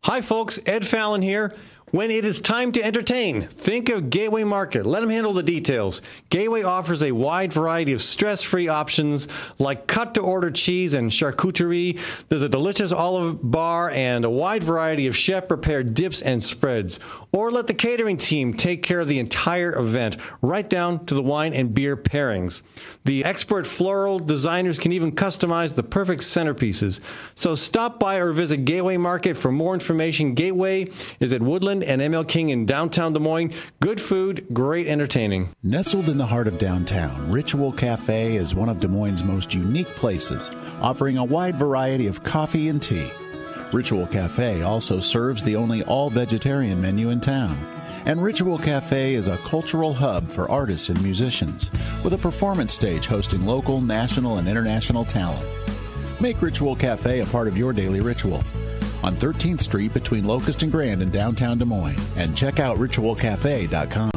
Speaker 1: Hi, folks. Ed Fallon here. When it is time to entertain, think of Gateway Market. Let them handle the details. Gateway offers a wide variety of stress-free options like cut-to-order cheese and charcuterie. There's a delicious olive bar and a wide variety of chef-prepared dips and spreads. Or let the catering team take care of the entire event, right down to the wine and beer pairings. The expert floral designers can even customize the perfect centerpieces. So stop by or visit Gateway Market for more information. Gateway is at Woodland and ML King in downtown Des Moines. Good food, great entertaining.
Speaker 17: Nestled in the heart of downtown, Ritual Cafe is one of Des Moines' most unique places, offering a wide variety of coffee and tea. Ritual Cafe also serves the only all-vegetarian menu in town. And Ritual Cafe is a cultural hub for artists and musicians, with a performance stage hosting local, national, and international talent. Make Ritual Cafe a part of your daily ritual. On 13th Street between Locust and Grand in downtown Des Moines. And check out ritualcafe.com.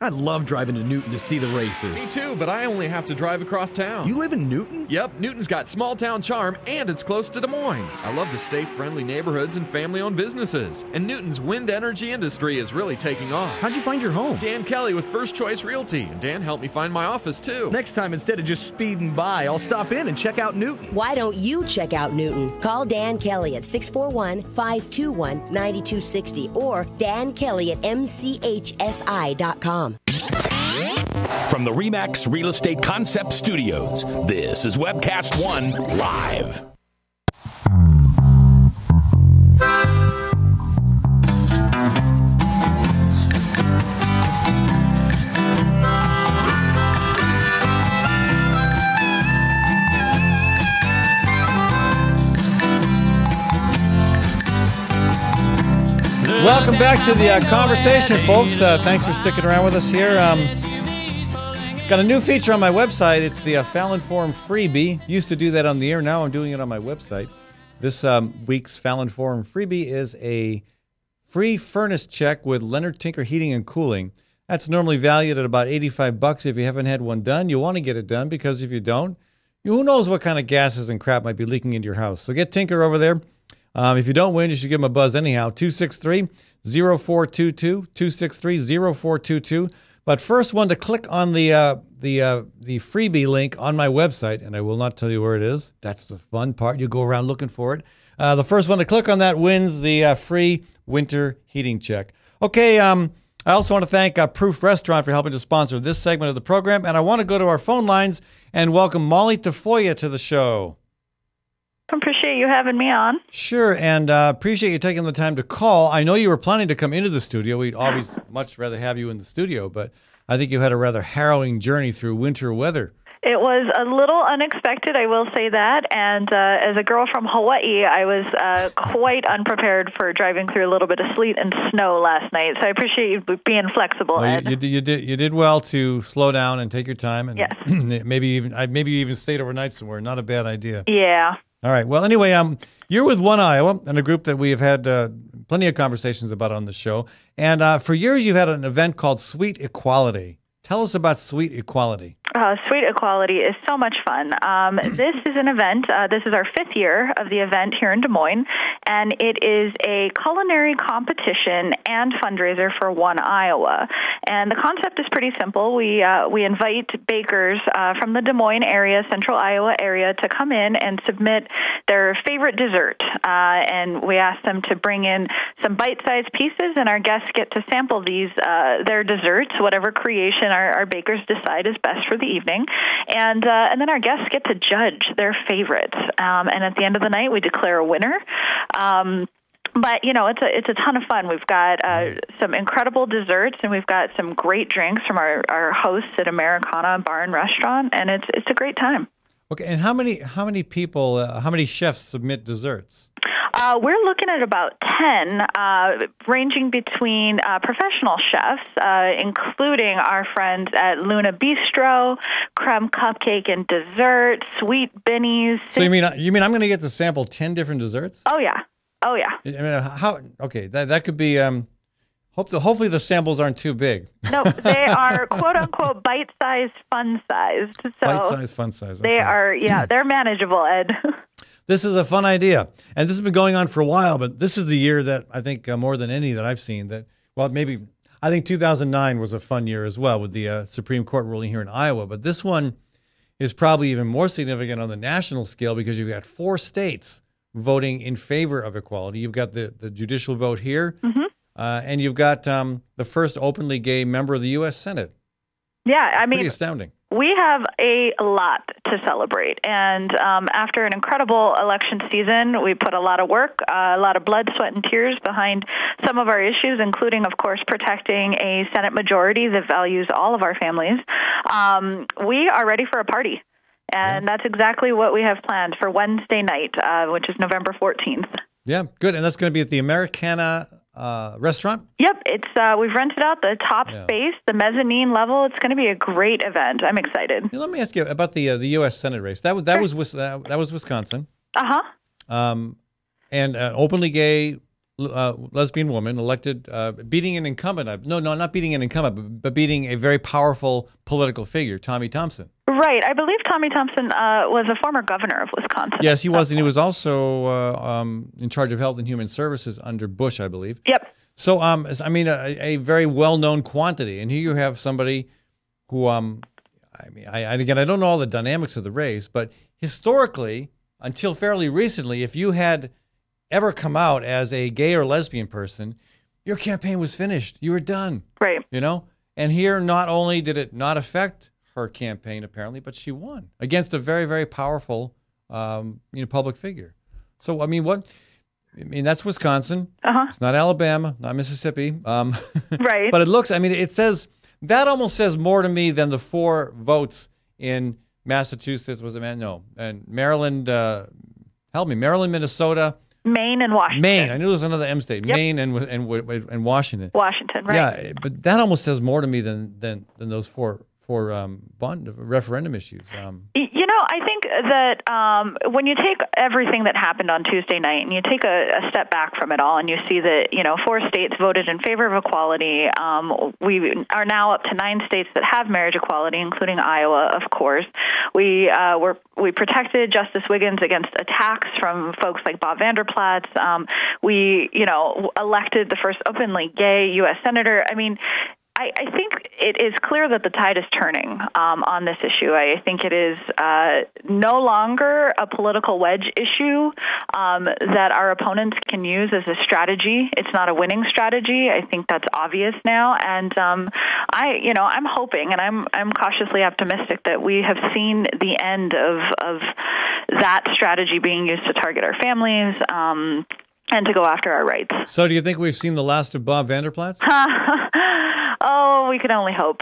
Speaker 18: I love driving to Newton to see the races.
Speaker 3: Me too, but I only have to drive across town.
Speaker 18: You live in Newton?
Speaker 3: Yep, Newton's got small town charm and it's close to Des Moines. I love the safe, friendly neighborhoods and family-owned businesses. And Newton's wind energy industry is really taking off.
Speaker 18: How'd you find your home?
Speaker 3: Dan Kelly with First Choice Realty. And Dan helped me find my office too.
Speaker 18: Next time, instead of just speeding by, I'll stop in and check out Newton.
Speaker 19: Why don't you check out Newton? Call Dan Kelly at 641-521-9260 or Dan Kelly at mchsi.com.
Speaker 2: From the RE/MAX Real Estate Concept Studios, this is Webcast One Live.
Speaker 1: Welcome back to the conversation, folks. Thanks for sticking around with us here. Got a new feature on my website. It's the Fallon Forum freebie. Used to do that on the air. Now I'm doing it on my website. This week's Fallon Forum freebie is a free furnace check with Leonard Tinker Heating and Cooling. That's normally valued at about $85 if you haven't had one done. You want to get it done because if you don't, who knows what kind of gases and crap might be leaking into your house. So get Tinker over there. If you don't win, you should give them a buzz anyhow. 263-0422, 263-0422. But first one to click on the freebie link on my website, and I will not tell you where it is. That's the fun part. You go around looking for it. The first one to click on that wins the free winter heating check. Okay, I also want to thank Proof Restaurant for helping to sponsor this segment of the program, and I want to go to our phone lines and welcome Molly Tafoya to the show.
Speaker 20: Appreciate you having me on.
Speaker 1: Sure, and appreciate you taking the time to call. I know you were planning to come into the studio. We'd always much rather have you in the studio, but I think you had a rather harrowing journey through winter weather.
Speaker 20: It was a little unexpected, I will say that, and as a girl from Hawaii, I was quite unprepared for driving through a little bit of sleet and snow last night, so I appreciate you being flexible,
Speaker 1: well,
Speaker 20: Ed.
Speaker 1: You did well to slow down and take your time, and
Speaker 20: yes.
Speaker 1: maybe you even stayed overnight somewhere. Not a bad idea.
Speaker 20: Yeah.
Speaker 1: All right. Well, anyway, you're with One Iowa, and a group that we have had plenty of conversations about on the show. And for years, you've had an event called Sweet Equality. Tell us about Sweet Equality.
Speaker 20: Sweet Equality is so much fun. This is an event. This is our 5th year of the event here in Des Moines, and it is a culinary competition and fundraiser for One Iowa. And the concept is pretty simple. We invite bakers from the Des Moines area, Central Iowa area, to come in and submit their favorite dessert. And we ask them to bring in some bite-sized pieces, and our guests get to sample these their desserts, whatever creation our bakers decide is best for the evening, and then our guests get to judge their favorites. And at the end of the night, we declare a winner. But it's a ton of fun. We've got some incredible desserts, and we've got some great drinks from our hosts at Americana Bar and Restaurant, and it's a great time.
Speaker 1: Okay, and how many people, how many chefs submit desserts?
Speaker 20: We're looking at about 10, ranging between professional chefs, including our friends at Luna Bistro, Creme Cupcake and Dessert, Sweet Benny's.
Speaker 1: So you mean I'm going to get to sample 10 different desserts?
Speaker 20: Oh yeah. I
Speaker 1: mean, how? Okay, that could be. Hopefully the samples aren't too big.
Speaker 20: No, they are quote unquote bite-sized, fun-sized. So
Speaker 1: bite-sized, fun-sized. Okay.
Speaker 20: They are, they're manageable, Ed.
Speaker 1: This is a fun idea, and this has been going on for a while. But this is the year that I think more than any that I've seen that. Well, maybe I think 2009 was a fun year as well with the Supreme Court ruling here in Iowa. But this one is probably even more significant on the national scale because you've got 4 states voting in favor of equality. You've got the judicial vote here.
Speaker 20: Mm-hmm.
Speaker 1: And you've got the first openly gay member of the U.S. Senate.
Speaker 20: Yeah, I mean,
Speaker 1: pretty astounding.
Speaker 20: We have a lot to celebrate. And after an incredible election season, we put a lot of work, a lot of blood, sweat, and tears behind some of our issues, including, of course, protecting a Senate majority that values all of our families. We are ready for a party. And that's exactly what we have planned for Wednesday night, which is November 14th.
Speaker 1: Yeah, good. And that's going to be at the Americana restaurant?
Speaker 20: Yep, it's we've rented out the top space, the mezzanine level. It's going to be a great event. I'm excited.
Speaker 1: Let me ask you about the U.S. Senate race. That was Wisconsin. And an openly gay lesbian woman elected, beating an incumbent. No, not beating an incumbent, but beating a very powerful political figure, Tommy Thompson.
Speaker 20: Right. I believe Tommy Thompson was a former governor of Wisconsin.
Speaker 1: Yes, he was. And he was also in charge of Health and Human Services under Bush, I believe.
Speaker 20: Yep.
Speaker 1: So, I mean, a very well-known quantity. And here you have somebody who, I don't know all the dynamics of the race, but historically, until fairly recently, if you had ever come out as a gay or lesbian person, your campaign was finished. You were done.
Speaker 20: Right.
Speaker 1: You know? And here, not only did it not affect her campaign, apparently, but she won against a very, very powerful, public figure. So, I mean, that's Wisconsin. It's not Alabama, not Mississippi.
Speaker 20: Right.
Speaker 1: But it looks, it says, that almost says more to me than the 4 votes in Massachusetts. Was it, no, and Maryland, Maryland, Minnesota,
Speaker 20: Maine and Washington.
Speaker 1: Maine. I knew there was another M state.
Speaker 20: Yep.
Speaker 1: Maine and Washington.
Speaker 20: Washington, right.
Speaker 1: Yeah, but that almost says more to me than those four referendum issues.
Speaker 20: I think that when you take everything that happened on Tuesday night and you take a step back from it all and you see that, 4 states voted in favor of equality. We are now up to 9 states that have marriage equality, including Iowa, of course. We protected Justice Wiggins against attacks from folks like Bob Vanderplatz. We elected the first openly gay U.S. senator. I think it is clear that the tide is turning on this issue. I think it is no longer a political wedge issue that our opponents can use as a strategy. It's not a winning strategy. I think that's obvious now, and I'm hoping, and I'm cautiously optimistic that we have seen the end of that strategy being used to target our families. And to go after our rights.
Speaker 1: So do you think we've seen the last of Bob Vanderplatz?
Speaker 20: Oh, we can only hope.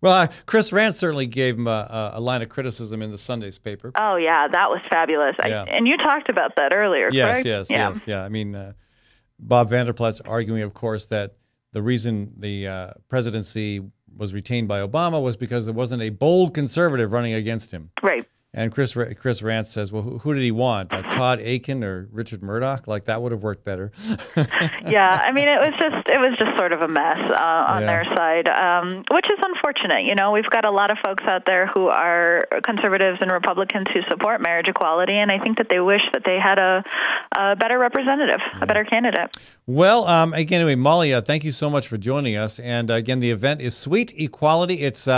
Speaker 1: Well, Chris Rance certainly gave him a line of criticism in the Sunday's paper.
Speaker 20: Oh, yeah, that was fabulous.
Speaker 1: Yeah.
Speaker 20: And you talked about that earlier, correct?
Speaker 1: Yes. Yeah. Bob Vanderplatz arguing, of course, that the reason the presidency was retained by Obama was because there wasn't a bold conservative running against him.
Speaker 20: Right.
Speaker 1: And Chris Rance says, well, who did he want? Todd Aiken or Richard Murdoch? Like, that would have worked better.
Speaker 20: Yeah, it was just sort of a mess on their side, which is unfortunate. We've got a lot of folks out there who are conservatives and Republicans who support marriage equality, and I think that they wish that they had a better representative, a better candidate.
Speaker 1: Well, again, anyway, Molly, thank you so much for joining us. And again, the event is Sweet Equality. It's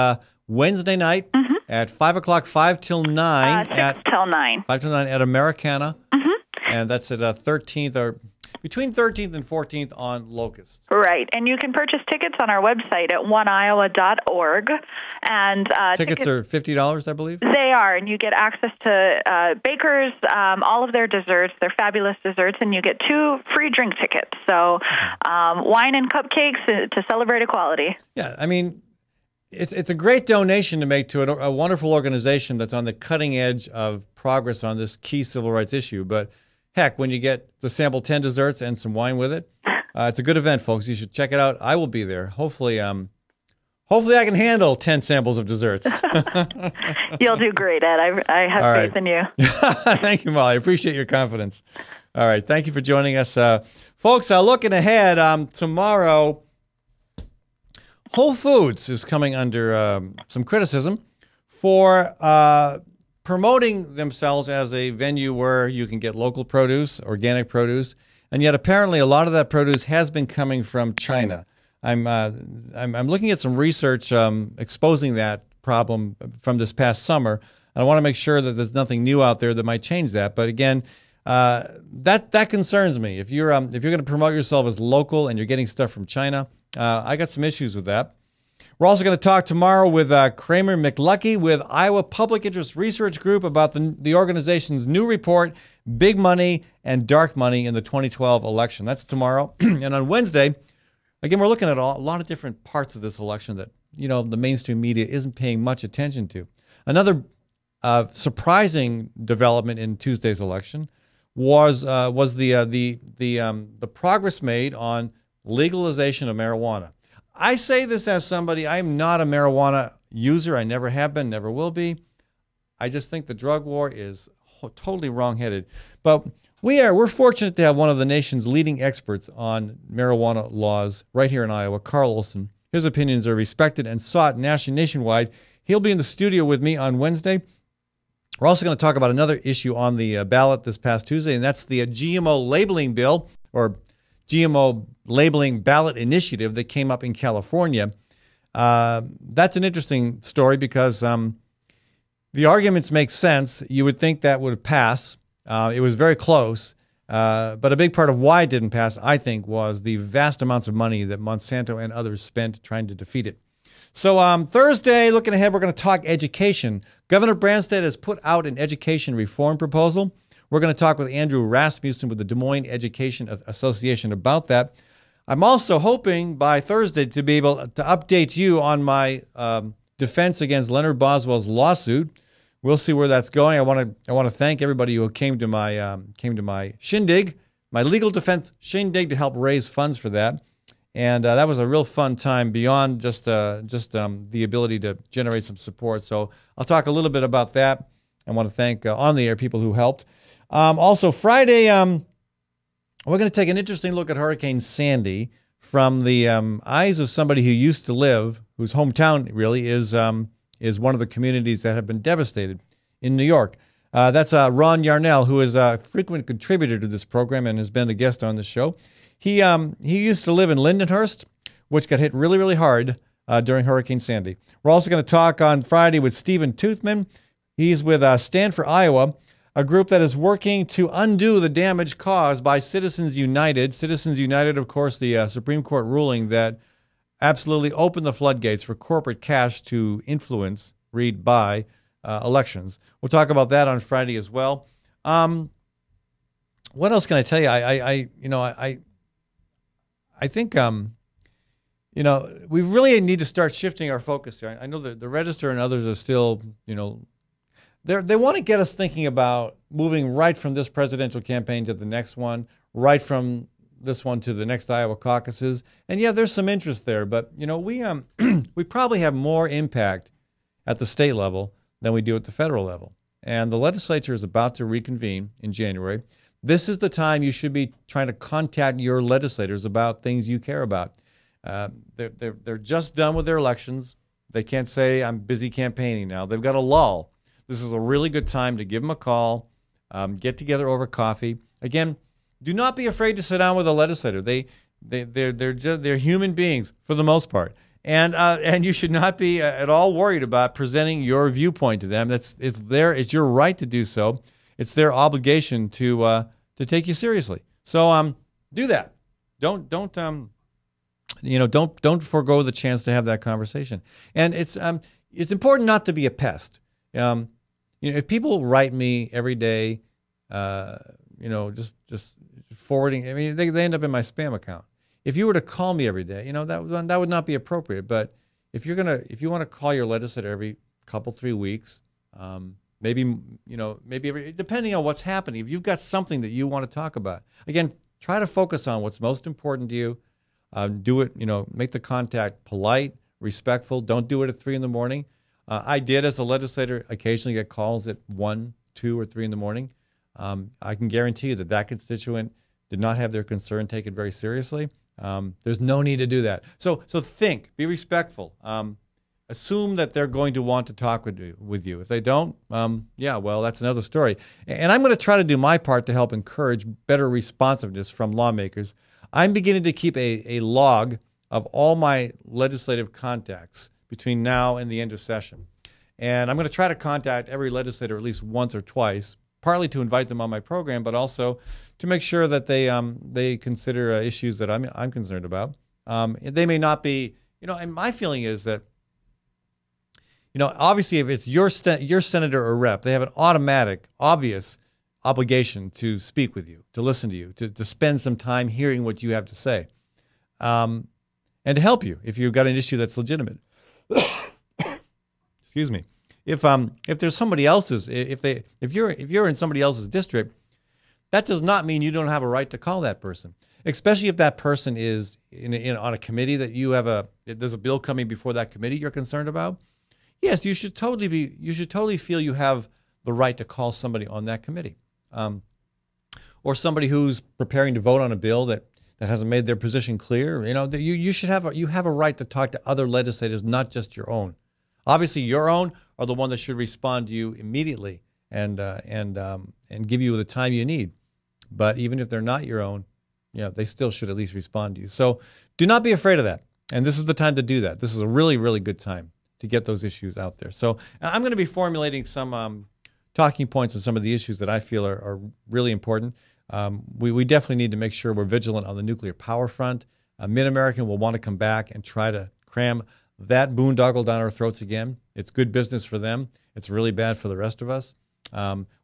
Speaker 1: Wednesday night. At 5 o'clock, 5 till 9.
Speaker 20: 6 till 9.
Speaker 1: 5 till 9 at Americana. And that's at 13th or between 13th and 14th on Locust.
Speaker 20: Right. And you can purchase tickets on our website at oneiowa.org. And
Speaker 1: tickets are $50, I believe?
Speaker 20: They are. And you get access to bakers, all of their desserts, their fabulous desserts, and you get 2 free drink tickets. So wine and cupcakes to celebrate equality.
Speaker 1: Yeah, It's a great donation to make to a wonderful organization that's on the cutting edge of progress on this key civil rights issue. But heck, when you get to sample 10 desserts and some wine with it, it's a good event, folks. You should check it out. I will be there. Hopefully I can handle 10 samples of desserts.
Speaker 20: You'll do great, Ed. I have faith in you.
Speaker 1: Thank you, Molly. I appreciate your confidence. All right. Thank you for joining us. Folks, looking ahead, tomorrow, Whole Foods is coming under some criticism for promoting themselves as a venue where you can get local produce, organic produce, and yet apparently a lot of that produce has been coming from China. I'm looking at some research exposing that problem from this past summer. I want to make sure that there's nothing new out there that might change that. But again, that concerns me. If you're going to promote yourself as local and you're getting stuff from China, I got some issues with that. We're also going to talk tomorrow with Kramer McLucky with Iowa Public Interest Research Group about the organization's new report, Big Money and Dark Money in the 2012 election. That's tomorrow. And on Wednesday, again, we're looking at a lot of different parts of this election that, the mainstream media isn't paying much attention to. Another surprising development in Tuesday's election was the progress made on legalization of marijuana. I say this as somebody, I'm not a marijuana user. I never have been, never will be. I just think the drug war is totally wrong-headed. But we're fortunate to have one of the nation's leading experts on marijuana laws right here in Iowa, Carl Olson. His opinions are respected and sought nationwide. He'll be in the studio with me on Wednesday. We're also going to talk about another issue on the ballot this past Tuesday, and that's the GMO labeling bill, or GMO labeling ballot initiative that came up in California. That's an interesting story because the arguments make sense. You would think that would pass. It was very close. But a big part of why it didn't pass, I think, was the vast amounts of money that Monsanto and others spent trying to defeat it. So Thursday, looking ahead, we're going to talk education. Governor Branstad has put out an education reform proposal. We're going to talk with Andrew Rasmussen with the Des Moines Education Association about that. I'm also hoping by Thursday to be able to update you on my defense against Leonard Boswell's lawsuit. We'll see where that's going. I want to thank everybody who came to my shindig, my legal defense shindig, to help raise funds for that. And that was a real fun time beyond just the ability to generate some support. So I'll talk a little bit about that. I want to thank on the air people who helped. Also Friday, we're going to take an interesting look at Hurricane Sandy from the eyes of somebody who used to live, whose hometown really is one of the communities that have been devastated in New York. That's Ron Yarnell, who is a frequent contributor to this program and has been a guest on the show. He used to live in Lindenhurst, which got hit really, really hard during Hurricane Sandy. We're also going to talk on Friday with Stephen Toothman. He's with Stand for Iowa, a group that is working to undo the damage caused by Citizens United. Citizens United, of course, the Supreme Court ruling that absolutely opened the floodgates for corporate cash to influence, read by, elections. We'll talk about that on Friday as well. What else can I tell you? I think we really need to start shifting our focus here. I know that the Register and others are still, they want to get us thinking about moving right from this presidential campaign to the next one, right from this one to the next Iowa caucuses. And yeah, there's some interest there, but we probably have more impact at the state level than we do at the federal level. And the legislature is about to reconvene in January. This is the time you should be trying to contact your legislators about things you care about. They're just done with their elections. They can't say, I'm busy campaigning now. They've got a lull. This is a really good time to give them a call, get together over coffee. Again, do not be afraid to sit down with a legislator. They're human beings for the most part. And you should not be at all worried about presenting your viewpoint to them. It's your right to do so. It's their obligation to take you seriously. So do that. Don't forego the chance to have that conversation. And it's important not to be a pest. If people write me every day, just forwarding, I mean, they end up in my spam account. If you were to call me every day, that would not be appropriate. But if you want to call your legislator every couple, 3 weeks, maybe every, depending on what's happening, if you've got something that you want to talk about, again, try to focus on what's most important to you. Do it, make the contact polite, respectful. Don't do it at 3 in the morning. I did, as a legislator, occasionally get calls at 1, 2, or 3 in the morning. I can guarantee you that constituent did not have their concern taken very seriously. There's no need to do that. So think, be respectful. Assume that they're going to want to talk with you. If they don't, that's another story. And I'm going to try to do my part to help encourage better responsiveness from lawmakers. I'm beginning to keep a log of all my legislative contacts between now and the end of session. And I'm going to try to contact every legislator at least once or twice, partly to invite them on my program, but also to make sure that they consider issues that I'm concerned about. They may not be, and my feeling is that, obviously if it's your senator or rep, they have an automatic, obvious obligation to speak with you, to listen to you, to spend some time hearing what you have to say, and to help you if you've got an issue that's legitimate. Excuse me. If there's somebody else's, if you're in somebody else's district, that does not mean you don't have a right to call that person, especially if that person is on a committee that there's a bill coming before that committee you're concerned about. Yes, you should totally feel you have the right to call somebody on that committee, or somebody who's preparing to vote on a bill that hasn't made their position clear. You have a right to talk to other legislators, not just your own. Obviously, your own are the one that should respond to you immediately and give you the time you need. But even if they're not your own, they still should at least respond to you. So do not be afraid of that. And this is the time to do that. This is a really, really good time to get those issues out there. So I'm going to be formulating some talking points on some of the issues that I feel are really important. we definitely need to make sure we're vigilant on the nuclear power front. Mid-American will want to come back and try to cram that boondoggle down our throats again. It's good business for them. It's really bad for the rest of us.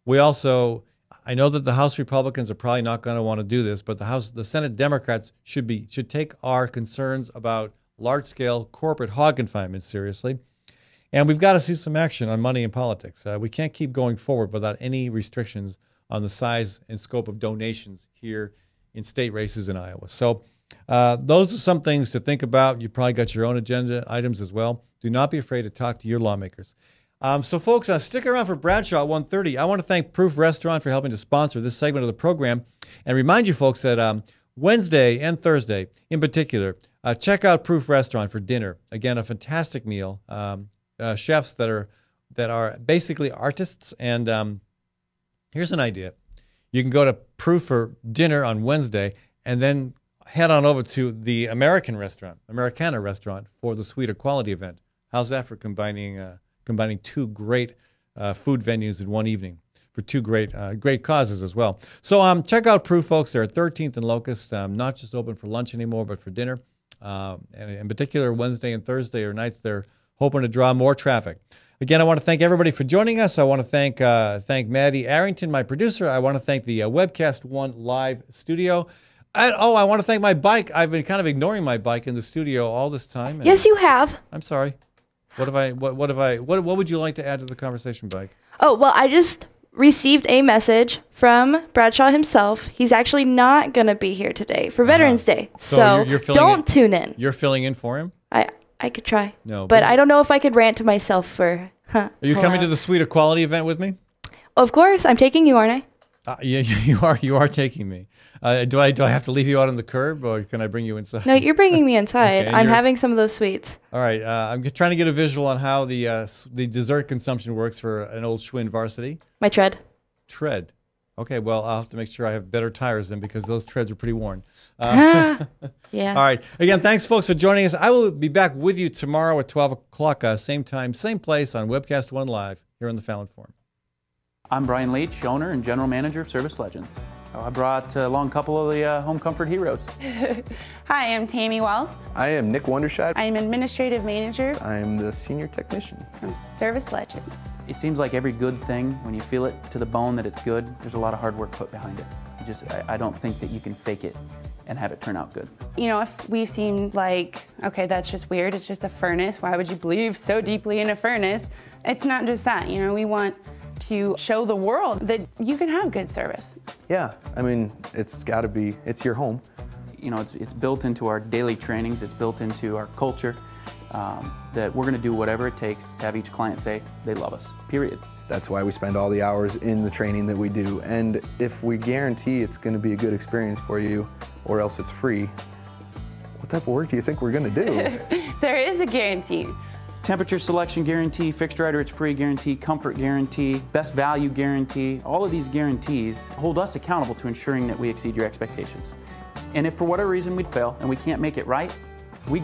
Speaker 1: We also, I know that the House Republicans are probably not going to want to do this, but the Senate Democrats should take our concerns about large-scale corporate hog confinement seriously. And we've got to see some action on money in politics. We can't keep going forward without any restrictions on the size and scope of donations here in state races in Iowa. So those are some things to think about. You probably got your own agenda items as well. Do not be afraid to talk to your lawmakers. So, folks, stick around for Bradshaw at 1:30. I want to thank Proof Restaurant for helping to sponsor this segment of the program and remind you, folks, that Wednesday and Thursday in particular, check out Proof Restaurant for dinner. Again, a fantastic meal. Chefs that are basically artists. And here's an idea. You can go to Proof for dinner on Wednesday and then head on over to the Americana restaurant for the Sweeter Quality event. How's that for combining two great food venues in one evening for two great causes as well? So check out Proof, folks. They're at 13th and Locust, not just open for lunch anymore, but for dinner. And in particular, Wednesday and Thursday are nights they're hoping to draw more traffic. Again, I want to thank everybody for joining us. I want to thank Maddie Arrington, my producer. I want to thank the Webcast One live studio. I want to thank my bike. I've been kind of ignoring my bike in the studio all this time.
Speaker 5: Yes, you have.
Speaker 1: I'm sorry. What would you like to add to the conversation, Bike?
Speaker 5: Oh, well, I just received a message from Bradshaw himself. He's actually not going to be here today for Veterans Day. So don't tune in.
Speaker 1: You're filling in for him?
Speaker 5: I could try.
Speaker 1: No.
Speaker 5: But I don't know if I could rant to myself for...
Speaker 1: Are you coming to the Sweeter Quality event with me?
Speaker 5: Of course. I'm taking you, aren't I?
Speaker 1: Yeah, you are taking me. Do I have to leave you out on the curb, or can I bring you inside?
Speaker 5: No, you're bringing me inside.
Speaker 1: Okay,
Speaker 5: I'm having some of those sweets.
Speaker 1: All right. I'm trying to get a visual on how the dessert consumption works for an old Schwinn Varsity.
Speaker 5: My tread.
Speaker 1: Tread. Okay, well, I'll have to make sure I have better tires then, because those treads are pretty worn.
Speaker 5: Yeah.
Speaker 1: All right. Again, thanks, folks, for joining us. I will be back with you tomorrow at 12 o'clock, same time, same place on Webcast One Live here on the Fallon Forum.
Speaker 21: I'm Brian Leach, owner and general manager of Service Legends. I brought along a couple of the home comfort heroes.
Speaker 22: Hi, I'm Tammy Wells.
Speaker 23: I am Nick Wondershot.
Speaker 22: I'm administrative manager.
Speaker 23: I'm the senior technician
Speaker 22: from Service Legends.
Speaker 21: It seems like every good thing, when you feel it to the bone that it's good, there's a lot of hard work put behind it. I don't think that you can fake it and have it turn out good.
Speaker 22: You know, if we seem like, okay, that's just weird, it's just a furnace, why would you believe so deeply in a furnace? It's not just that, you know, we want to show the world that you can have good service.
Speaker 23: Yeah, I mean, it's your home.
Speaker 21: You know, it's built into our daily trainings, it's built into our culture, that we're gonna do whatever it takes to have each client say they love us, period.
Speaker 23: That's why we spend all the hours in the training that we do. And if we guarantee it's gonna be a good experience for you, or else it's free, what type of work do you think we're gonna do?
Speaker 22: There is a guarantee.
Speaker 21: Temperature selection guarantee, fixed right or it's free guarantee, comfort guarantee, best value guarantee. All of these guarantees hold us accountable to ensuring that we exceed your expectations. And if for whatever reason we'd fail and we can't make it right, we